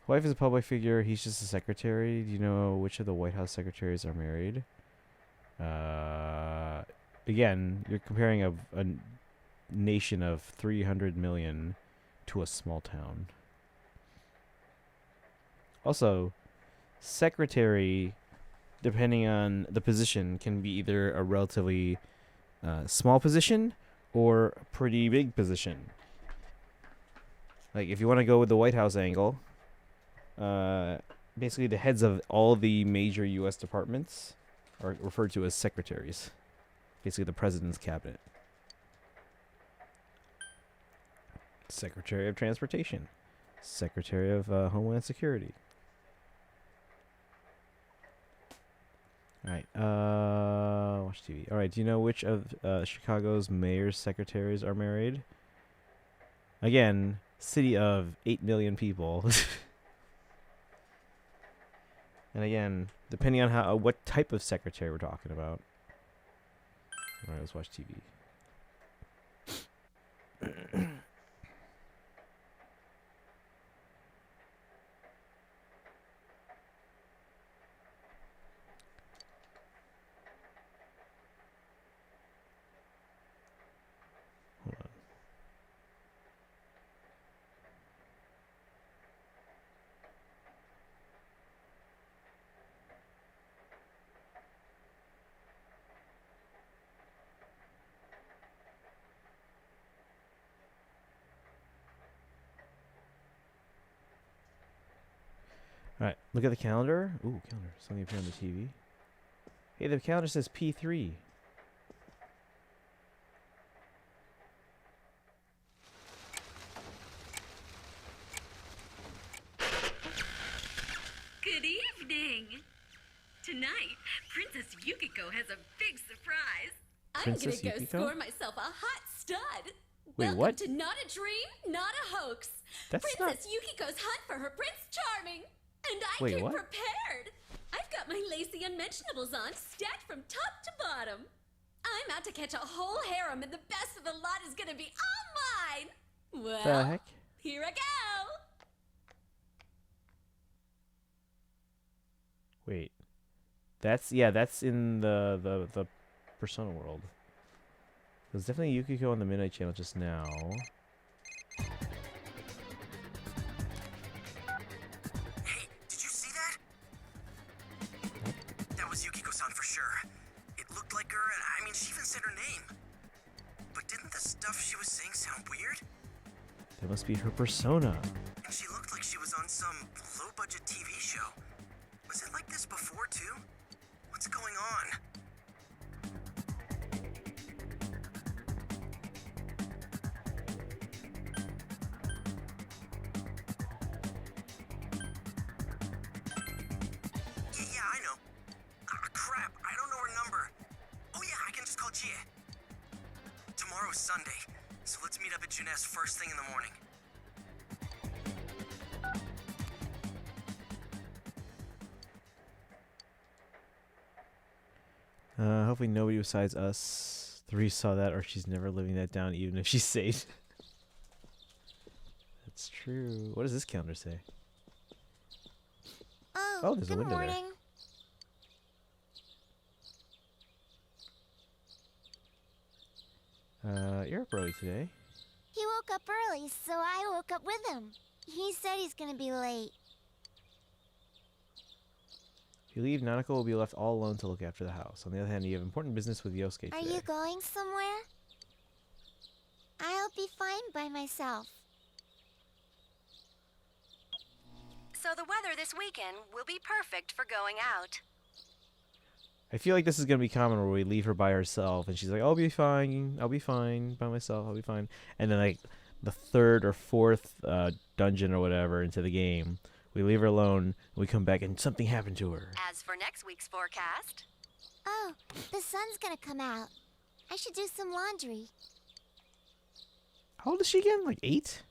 Wife is a public figure. He's just a secretary. Do you know which of the White House secretaries are married? Again, you're comparing a nation of 300 million to a small town. Also, secretary, depending on the position, can be either a relatively small position or a pretty big position. Like, if you want to go with the White House angle, basically the heads of all the major U.S. departments are referred to as secretaries. Basically the president's cabinet. Secretary of Transportation. Secretary of Homeland Security. Alright, watch TV. Alright, do you know which of Chicago's mayor's secretaries are married? Again, city of 8 million people. And again, depending on what type of secretary we're talking about. Alright, let's watch TV. Alright, look at the calendar. Ooh, calendar. Something appeared on the TV. Hey, the calendar says P3. Good evening. Tonight, Princess Yukiko has a big surprise. Princess I'm gonna Yukiko? go score myself a hot stud. Wait, Welcome what? to Not a Dream, Not a Hoax. That's Princess Yukiko's hunt for her Prince Charming. And I Wait, came what? prepared. I've got my lacy unmentionables on, stacked from top to bottom. I'm out to catch a whole harem, and the best of the lot is gonna be all mine. Well, The heck? here I go. Wait. That's in the Persona world. There's definitely Yukiko on the Midnight Channel just now. Hey, did you see that? That was Yukiko-san for sure. It looked like her, and I mean, she even said her name. But didn't the stuff she was saying sound weird? That must be her persona. And she looked like she was on some low-budget TV show. Was it like this before, too? What's going on? Yeah, I know. Crap, I don't know her number. Oh yeah, I can just call Chie. Tomorrow's Sunday, so let's meet up at Juness first thing in the morning. Hopefully nobody besides us three saw that, or she's never living that down, even if she's safe. That's true. What does this calendar say? Oh, there's a good window there. morning. You're up early today. He woke up early, so I woke up with him. He said he's gonna be late. If you leave, Nanako will be left all alone to look after the house. On the other hand, you have important business with Yosuke Are today. you going somewhere? I'll be fine by myself. So the weather this weekend will be perfect for going out. I feel like this is going to be common where we leave her by herself, and she's like, I'll be fine by myself, I'll be fine. And then, like, the third or fourth dungeon or whatever into the game, we leave her alone, and we come back, and something happened to her. As for next week's forecast, Oh, the sun's gonna come out. I should do some laundry. How old is she again? Like 8?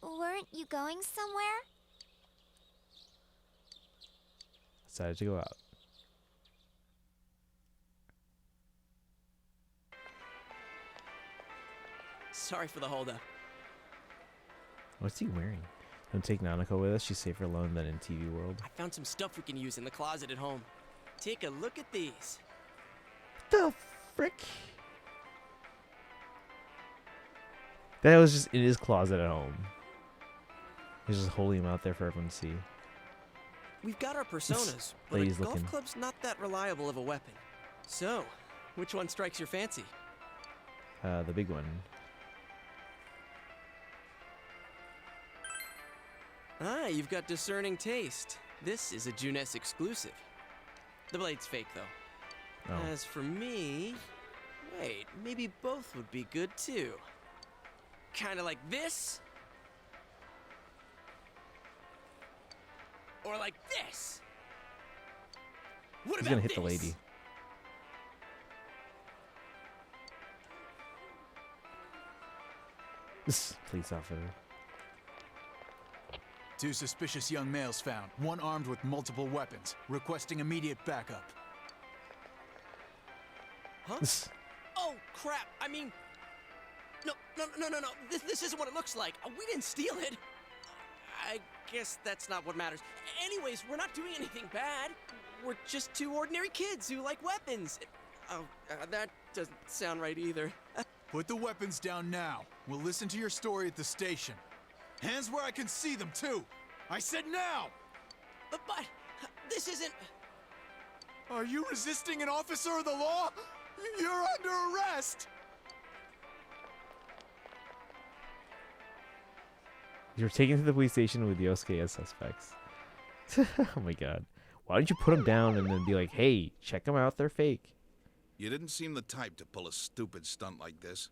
Weren't you going somewhere? Decided to go out. Sorry for the holdup. What's he wearing? Don't take Nanako with us. She's safer alone than in TV world. I found some stuff we can use in the closet at home. Take a look at these. The frick? That was just in his closet at home. He's just holding them out there for everyone to see. We've got our personas, but a Lady's golf looking. club's not that reliable of a weapon. So, which one strikes your fancy? The big one. Ah, you've got discerning taste. This is a Juness exclusive. The blade's fake, though. Oh. As for me... Wait, maybe both would be good, too. Kinda like this? Or like this? What He's about gonna hit this? the lady. Police officer. 2 suspicious young males found, one armed with multiple weapons, requesting immediate backup. Huh? Oh, crap! I mean... No. This isn't what it looks like. We didn't steal it. I guess that's not what matters. Anyways, we're not doing anything bad. We're just 2 ordinary kids who like weapons. Oh, that doesn't sound right either. Put the weapons down now. We'll listen to your story at the station. Hands where I can see them, too! I said now! But this isn't... Are you resisting an officer of the law? You're under arrest! You're taken to the police station with Yosuke as suspects. Oh my god. Why don't you put them down and then be like, hey, check them out, they're fake. You didn't seem the type to pull a stupid stunt like this.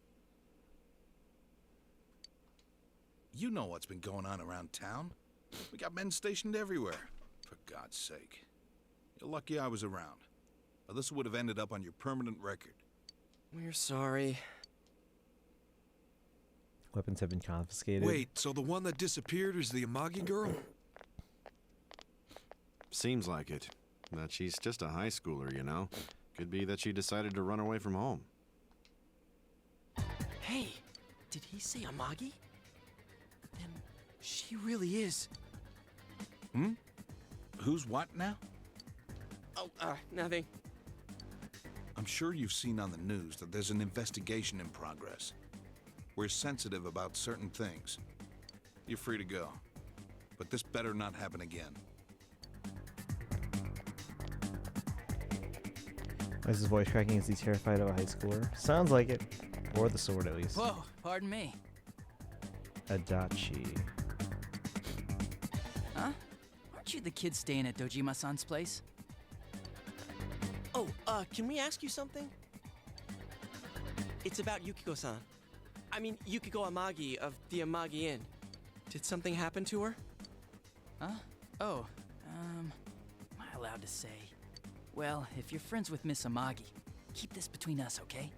You know what's been going on around town. We got men stationed everywhere. For God's sake. You're lucky I was around. Or this would have ended up on your permanent record. We're sorry. Weapons have been confiscated. Wait, so the one that disappeared is the Amagi girl? Seems like it. That she's just a high schooler, you know. Could be that she decided to run away from home. Hey, did he say Amagi? Then she really is. Hmm? Who's what now? Oh, nothing. I'm sure you've seen on the news that there's an investigation in progress. We're sensitive about certain things. You're free to go. But this better not happen again. Why is his voice cracking? Is he terrified of a high schooler? Sounds like it. Or the sword, at least. Whoa, pardon me. Adachi. Huh? Aren't you the kid staying at Dojima-san's place? Oh, can we ask you something? It's about Yukiko-san. I mean, Yukiko Amagi of the Amagi Inn. Did something happen to her? Huh? Oh, am I allowed to say? Well, if you're friends with Miss Amagi, keep this between us, okay?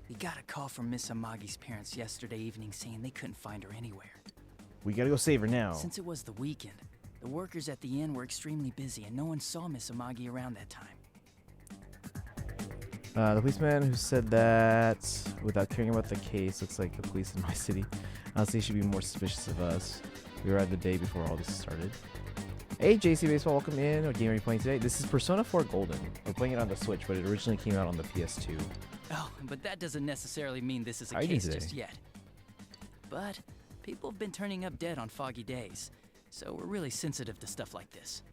We got a call from Miss Amagi's parents yesterday evening saying they couldn't find her anywhere. We gotta go save her now. Since it was the weekend, the workers at the inn were extremely busy and no one saw Miss Amagi around that time. The policeman who said that, without caring about the case, looks like the police in my city. Honestly, should be more suspicious of us. We arrived the day before all this started. Hey, JC Baseball, welcome in. What game are you playing today? This is Persona 4 Golden. We're playing it on the Switch, but it originally came out on the PS2. Oh, but that doesn't necessarily mean this is a How are you case doing just today? yet. But people have been turning up dead on foggy days, so we're really sensitive to stuff like this.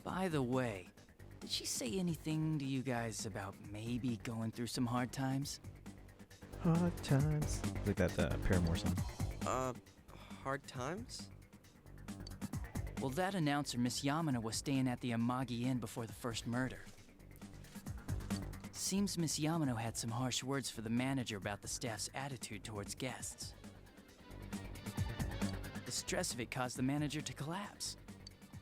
By the way, did she say anything to you guys about maybe going through some hard times? Hard times. Like that Paramore song. Hard times? Well, that announcer, Miss Yamano, was staying at the Amagi Inn before the first murder. Seems Miss Yamano had some harsh words for the manager about the staff's attitude towards guests. The stress of it caused the manager to collapse.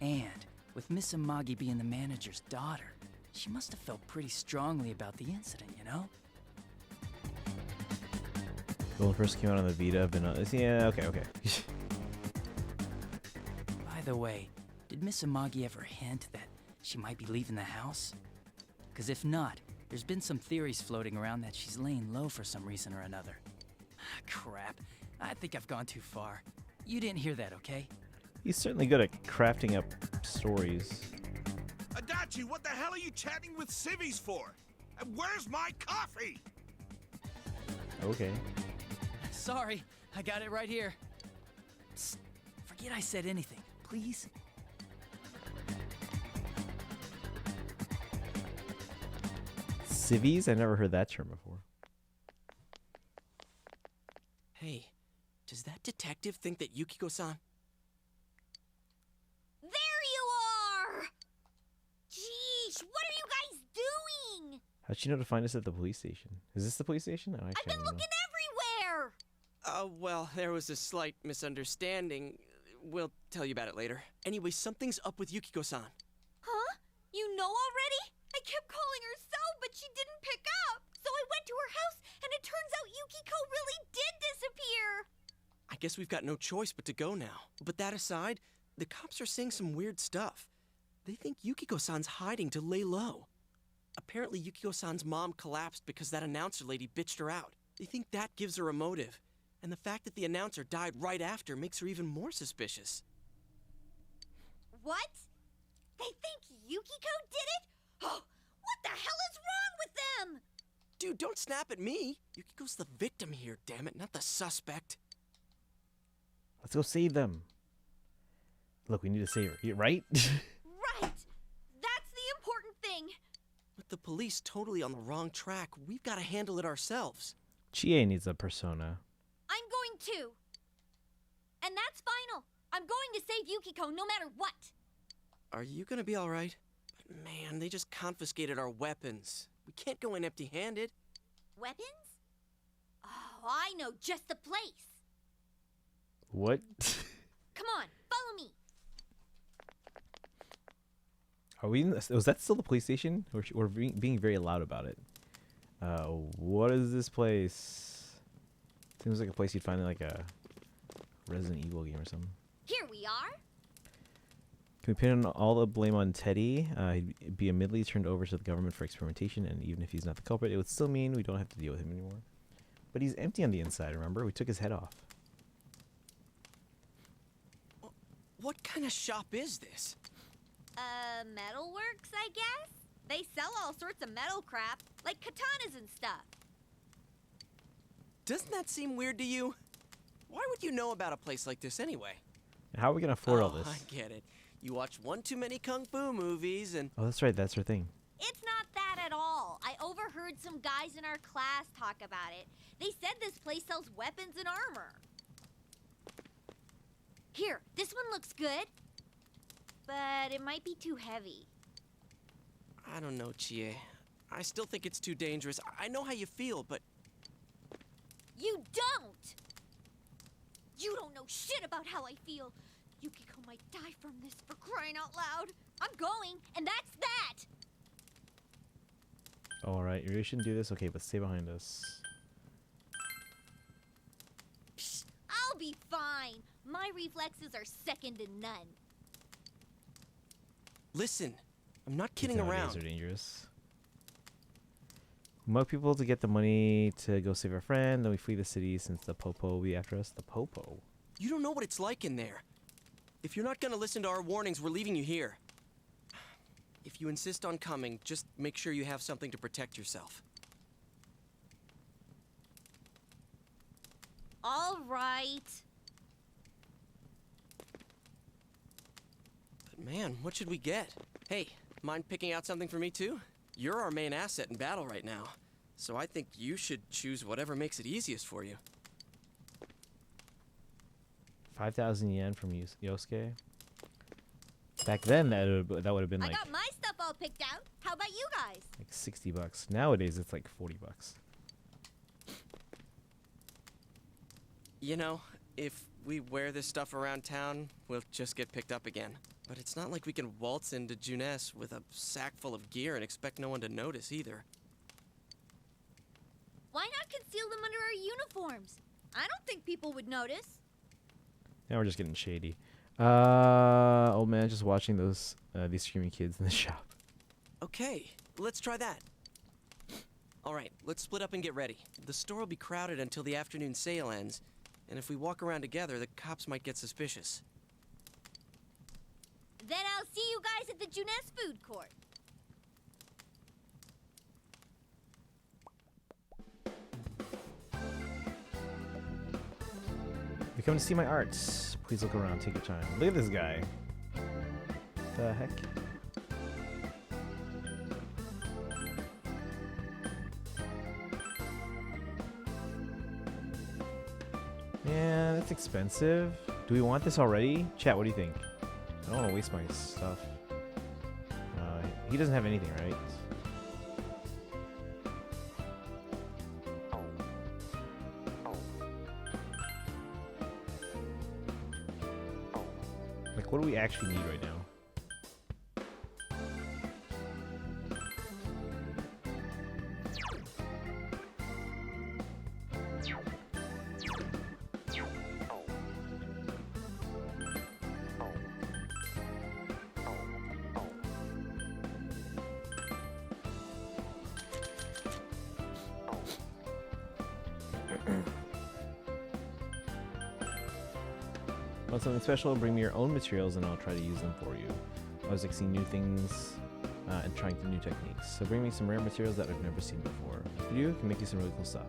And with Miss Amagi being the manager's daughter, she must have felt pretty strongly about the incident, you know? Golden first came out on the Vita, but no, yeah, okay. By the way, did Miss Amagi ever hint that she might be leaving the house? Because if not, there's been some theories floating around that she's laying low for some reason or another. Ah, crap. I think I've gone too far. You didn't hear that, okay? He's certainly good at crafting up stories. Adachi, what the hell are you chatting with civvies for? And where's my coffee? Okay. Sorry, I got it right here. Psst, forget I said anything, please. Civvies? I've never heard that term before. Hey, does that detective think that Yukiko-san... How'd she know to find us at the police station? Is this the police station? Oh, actually, I don't know. Everywhere! Well, there was a slight misunderstanding. We'll tell you about it later. Anyway, something's up with Yukiko-san. Huh? You know already? I kept calling her so, but she didn't pick up. So I went to her house, and it turns out Yukiko really did disappear. I guess we've got no choice but to go now. But that aside, the cops are saying some weird stuff. They think Yukiko-san's hiding to lay low. Apparently, Yukiko-san's mom collapsed because that announcer lady bitched her out. They think that gives her a motive. And the fact that the announcer died right after makes her even more suspicious. What? They think Yukiko did it? Oh, what the hell is wrong with them? Dude, don't snap at me. Yukiko's the victim here, damn it, not the suspect. Let's go save them. Look, we need to save her, right? Right! That's the important thing. With the police totally on the wrong track, we've got to handle it ourselves. Chie needs a persona. I'm going to. And that's final. I'm going to save Yukiko no matter what. Are you gonna be alright? Man, they just confiscated our weapons. We can't go in empty-handed. Weapons? Oh, I know just the place. What? Come on, follow me. Are we in this? Was that still the police station? We're being very loud about it. What is this place? Seems like a place you'd find in like a Resident Evil game or something. Here we are. Can we pin all the blame on Teddy? He'd be immediately turned over to the government for experimentation, and even if he's not the culprit, it would still mean we don't have to deal with him anymore. But he's empty on the inside, remember? We took his head off. What kind of shop is this? Metalworks, I guess? They sell all sorts of metal crap, like katanas and stuff. Doesn't that seem weird to you? Why would you know about a place like this anyway? How are we gonna afford all this? I get it. You watch one too many kung fu movies and... Oh, that's right. That's her thing. It's not that at all. I overheard some guys in our class talk about it. They said this place sells weapons and armor. Here, this one looks good. But it might be too heavy. I don't know, Chie. I still think it's too dangerous. I know how you feel, but... You don't! You don't know shit about how I feel. Yukiko might die from this, for crying out loud. I'm going, and that's that! Alright, you really shouldn't do this. Okay, but stay behind us. Psst, I'll be fine. My reflexes are second to none. Listen, I'm not kidding Nowadays around. are dangerous. We mug people to get the money to go save our friend, then we flee the city since the Popo will be after us. The Popo? You don't know what it's like in there. If you're not gonna listen to our warnings, we're leaving you here. If you insist on coming, just make sure you have something to protect yourself. All right. But man, what should we get? Hey, mind picking out something for me too? You're our main asset in battle right now, so I think you should choose whatever makes it easiest for you. 5,000 yen from Yosuke. Back then, that would have been I like got my stuff all picked out. How about you guys? like $60. Nowadays, it's like $40. You know, if we wear this stuff around town, we'll just get picked up again. But it's not like we can waltz into Junes with a sack full of gear and expect no one to notice either. Why not conceal them under our uniforms? I don't think people would notice. Now we're just getting shady. Old man just watching these screaming kids in the shop. Okay, let's try that. Alright, let's split up and get ready. The store will be crowded until the afternoon sale ends, and if we walk around together, the cops might get suspicious. Then I'll see you guys at the Junes food court. You come to see my arts. Please look around, take your time. Look at this guy. The heck? Yeah, that's expensive. Do we want this already? Chat, what do you think? I don't want to waste my stuff. He doesn't have anything, right? what do we actually need right now? Want something special? Bring me your own materials and I'll try to use them for you. I was like seeing new things and trying new techniques. So bring me some rare materials that I've never seen before. If you do, I can make you some really cool stuff.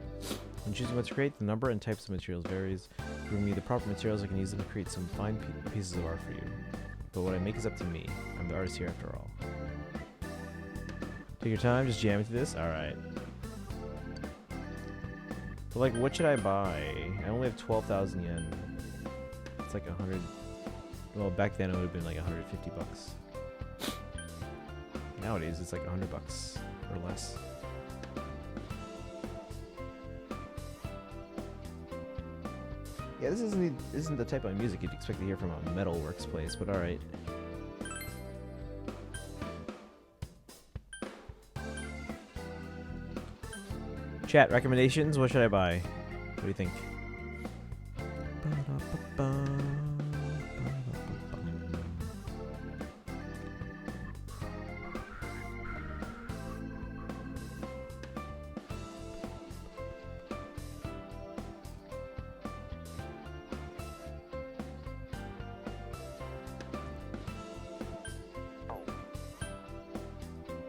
When choosing what to create, the number and types of materials varies. Bring me the proper materials, I can use them to create some fine pieces of art for you. But what I make is up to me. I'm the artist here after all. Take your time, just jam into this? Alright. But like, what should I buy? I only have 12,000 yen. It's like 100. Well, back then it would have been like 150 bucks. Nowadays it's like 100 bucks or less. Yeah, this isn't the type of music you'd expect to hear from a metal works place, but all right. Chat recommendations. What should I buy? What do you think?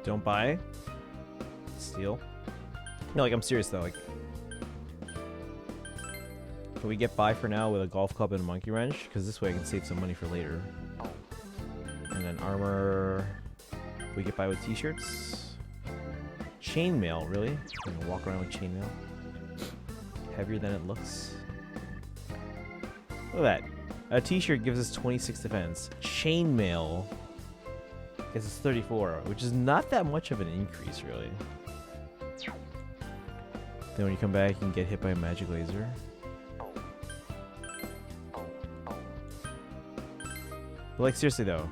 Don't buy. Steal. No, like I'm serious though. Like, can we get by for now with a golf club and a monkey wrench? Because this way I can save some money for later. And then armor. Can we get by with t-shirts? Chainmail, really? I'm gonna walk around with chainmail. Heavier than it looks. Look at that. A t-shirt gives us 26 defense. Chainmail gives us 34, which is not that much of an increase, really. Then when you come back, you can get hit by a magic laser. But like, seriously though.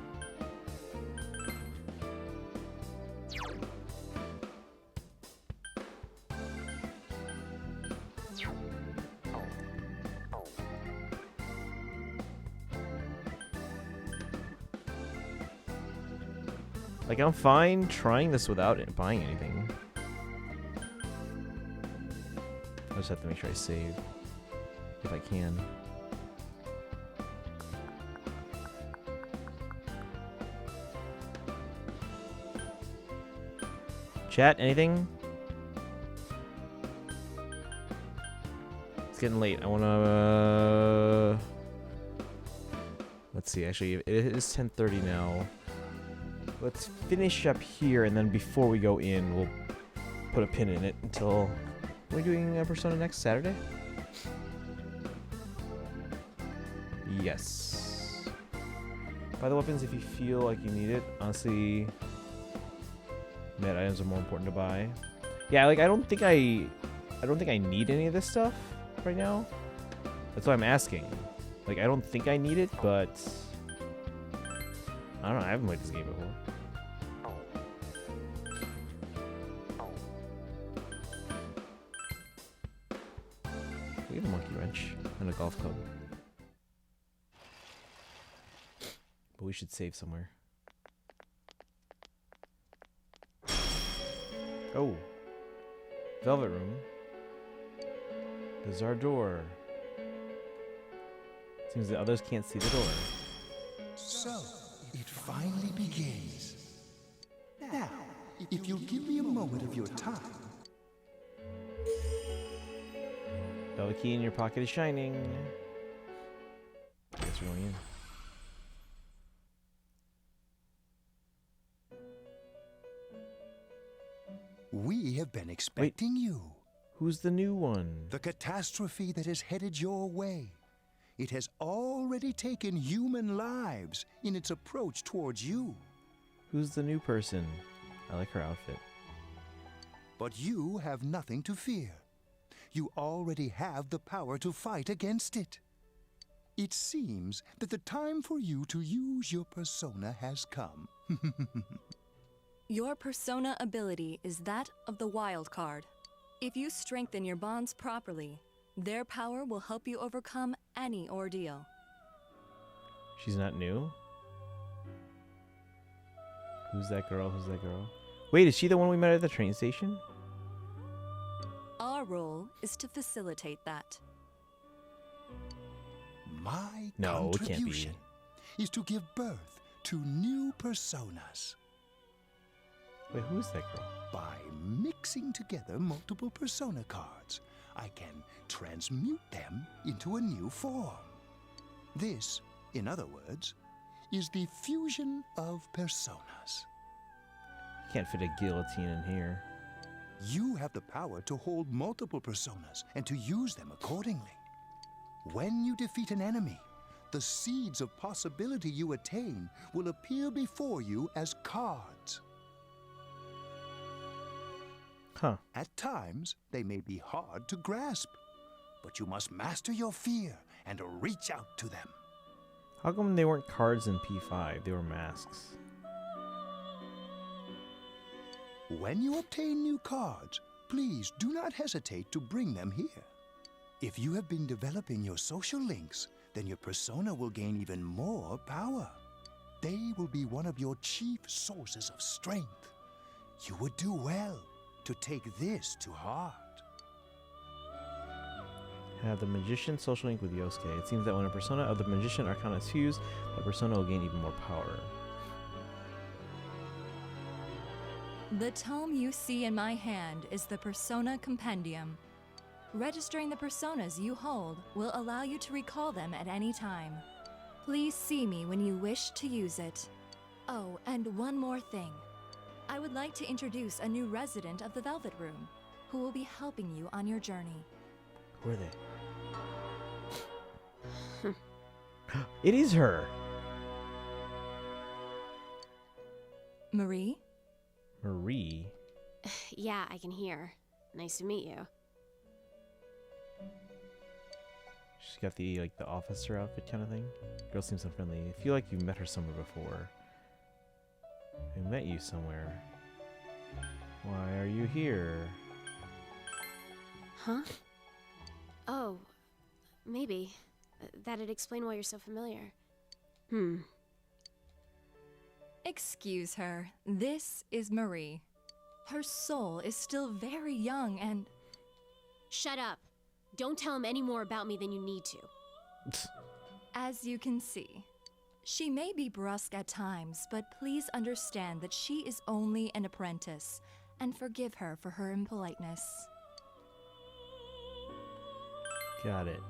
Like, I'm fine trying this without buying anything. I just have to make sure I save. If I can. Chat, anything? It's getting late. I wanna... Let's see, actually, it is 10:30 now. Let's finish up here, and then before we go in, we'll put a pin in it until... Are we doing Persona next Saturday? Yes. Buy the weapons if you feel like you need it. Honestly, med items are more important to buy. Yeah, like I don't think I need any of this stuff right now. That's why I'm asking. Like, I don't think I need it, but I don't know. I haven't played this game before. We have a monkey wrench and a golf club. But we should save somewhere. Oh. Velvet room. Bizarre door. Seems the others can't see the door. So, it finally begins. Now, if you'll give me a moment of your time. The key in your pocket is shining. I guess we're going in. We have been expecting you. Who's the new one? The catastrophe that is headed your way. It has already taken human lives in its approach towards you. Who's the new person? I like her outfit. But you have nothing to fear. You already have the power to fight against it. It seems that the time for you to use your persona has come. Your persona ability is that of the wild card. If you strengthen your bonds properly, their power will help you overcome any ordeal. She's not new? Who's that girl? Who's that girl? Wait, is she the one we met at the train station? Our role is to facilitate that. My No, it can't be. contribution is to give birth to new personas. Wait, who's that girl? By mixing together multiple persona cards, I can transmute them into a new form. This, in other words, is the fusion of personas. Can't fit a guillotine in here. You have the power to hold multiple personas and to use them accordingly. When you defeat an enemy, the seeds of possibility you attain will appear before you as cards. Huh. At times, they may be hard to grasp, but you must master your fear and reach out to them. How come they weren't cards in P5? They were masks. When you obtain new cards, please do not hesitate to bring them here. If you have been developing your social links, then your persona will gain even more power. They will be one of your chief sources of strength. You would do well to take this to heart. Have the magician social link with Yosuke. It seems that when a persona of the magician arcana is fused, the persona will gain even more power. The tome you see in my hand is the Persona Compendium. Registering the personas you hold will allow you to recall them at any time. Please see me when you wish to use it. Oh, and one more thing. I would like to introduce a new resident of the Velvet Room, who will be helping you on your journey. Who are they? It is her! Marie? Marie? Yeah, I can hear. Nice to meet you. She's got the, like, the officer outfit kind of thing. Girl seems unfriendly. I feel like you met her somewhere before. I met you somewhere. Why are you here? Huh? Oh, maybe. That'd explain why you're so familiar. Excuse her. This is Marie. Her soul is still very young and... Shut up. Don't tell him any more about me than you need to. As you can see, she may be brusque at times, but please understand that she is only an apprentice, and forgive her for her impoliteness. Got it.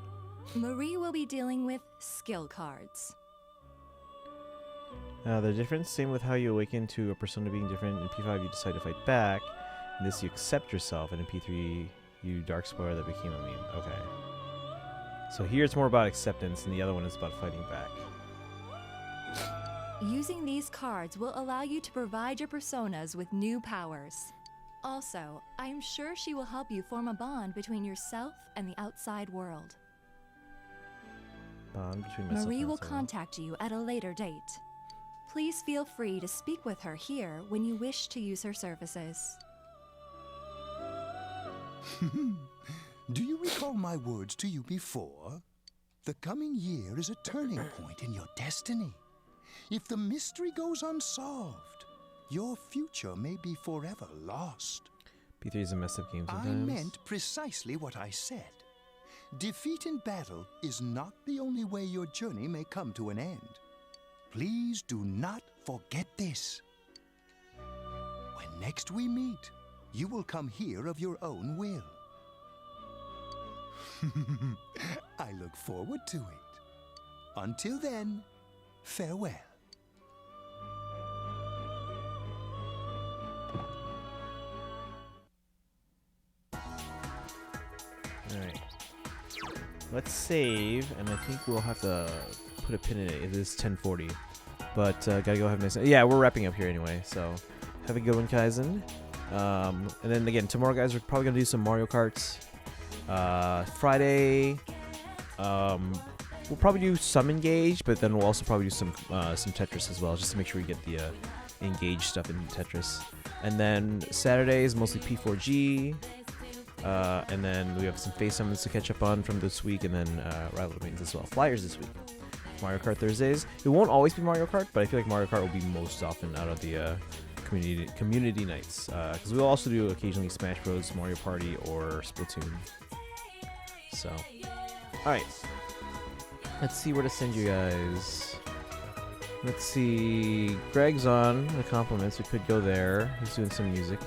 Marie will be dealing with skill cards. The difference, same with how you awaken to a persona being different. In P5, you decide to fight back. In this, you accept yourself. And in P3, you dark spoiler that became immune. Okay. So here it's more about acceptance, and the other one is about fighting back. Using these cards will allow you to provide your personas with new powers. Also, I am sure she will help you form a bond between yourself and the outside world. Bond between myself Marie and will outside. contact you at a later date. Please feel free to speak with her here when you wish to use her services. Do you recall my words to you before? The coming year is a turning point in your destiny. If the mystery goes unsolved, your future may be forever lost. P3 is a mess up game I sometimes. meant precisely what I said. Defeat in battle is not the only way your journey may come to an end. Please do not forget this. When next we meet, you will come here of your own will. I look forward to it. Until then, farewell. Alright. Let's save, and I think we'll have to put a pin in it. It is 10:40. But gotta go have a nice... Yeah, we're wrapping up here anyway, so have a good one, Kaizen. And then again, tomorrow, guys, we're probably gonna do some Mario Karts. Friday, we'll probably do some Engage, but then we'll also probably do some Tetris as well, just to make sure we get the Engage stuff in Tetris. And then Saturday is mostly P4G. And then we have some face summons to catch up on from this week, and then rival domains as well. Flyers this week. Mario Kart Thursdays. It won't always be Mario Kart, but I feel like Mario Kart will be most often out of the community nights. Because we'll also do occasionally Smash Bros, Mario Party, or Splatoon. So, alright. Let's see where to send you guys. Let's see. Greg's on the compliments. We could go there. He's doing some music.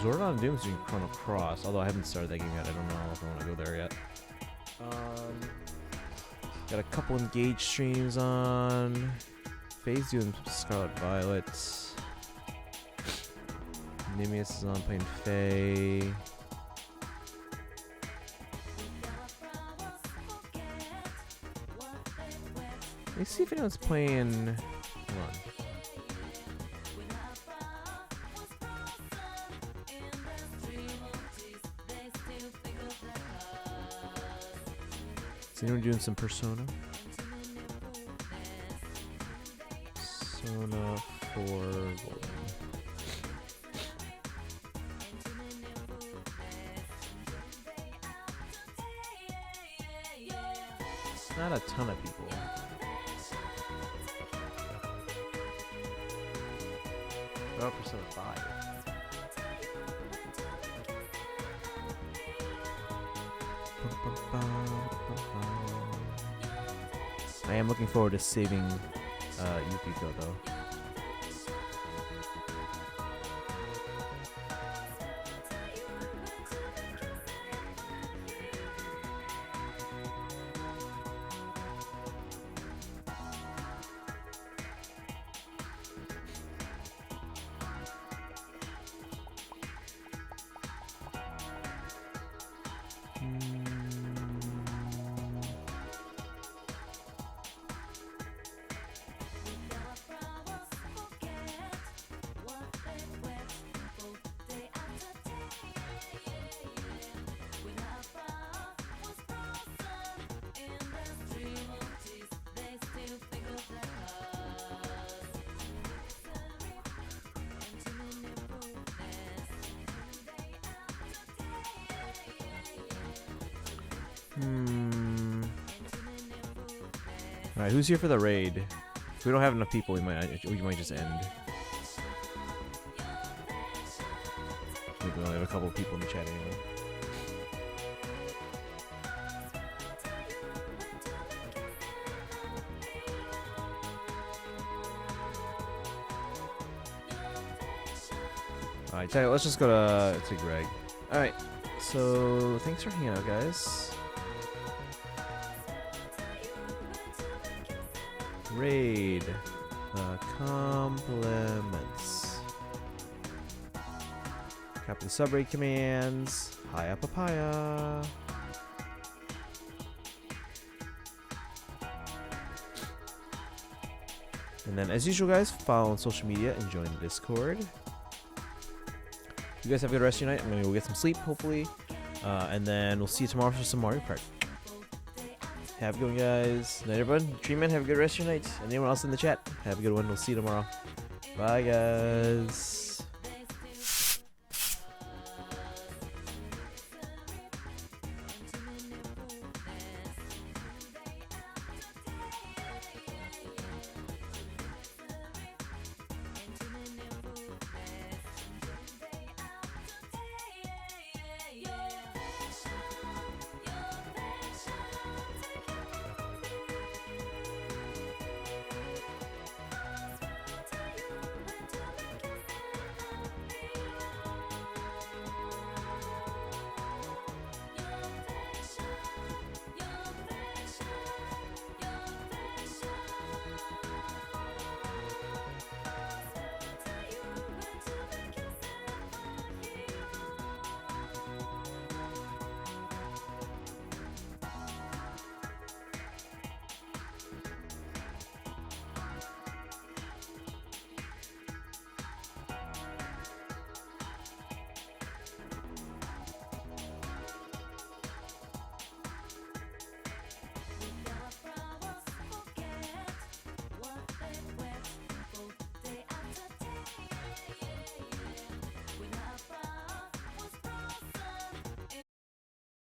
Zordon Doom's doing Chrono Cross, although I haven't started that game yet. I don't know if I want to go there yet. Got a couple Engage streams on. Faye's doing Scarlet Violet. Nimius is on playing Faye. Let me see if anyone's playing. Hold on. Is anyone doing some Persona? Persona 4 Golden. Not a ton of people. What about Persona 5? I am looking forward to saving Yukiko though. Alright, who's here for the raid? If we don't have enough people, we might just end. I think we only have a couple of people in the chat anyway. Alright, tell you what, let's just go to Greg. Alright, so thanks for hanging out, guys. Raid. Compliments. Copy the subraid commands. Hiya papaya. And then as usual guys, follow on social media and join the Discord. You guys have a good rest of your night. I'm gonna go get some sleep, hopefully. And then we'll see you tomorrow for some Mario Kart. Have a good one, guys. Night, everyone. Treatment, have a good rest of your night. And anyone else in the chat, have a good one. We'll see you tomorrow. Bye, guys.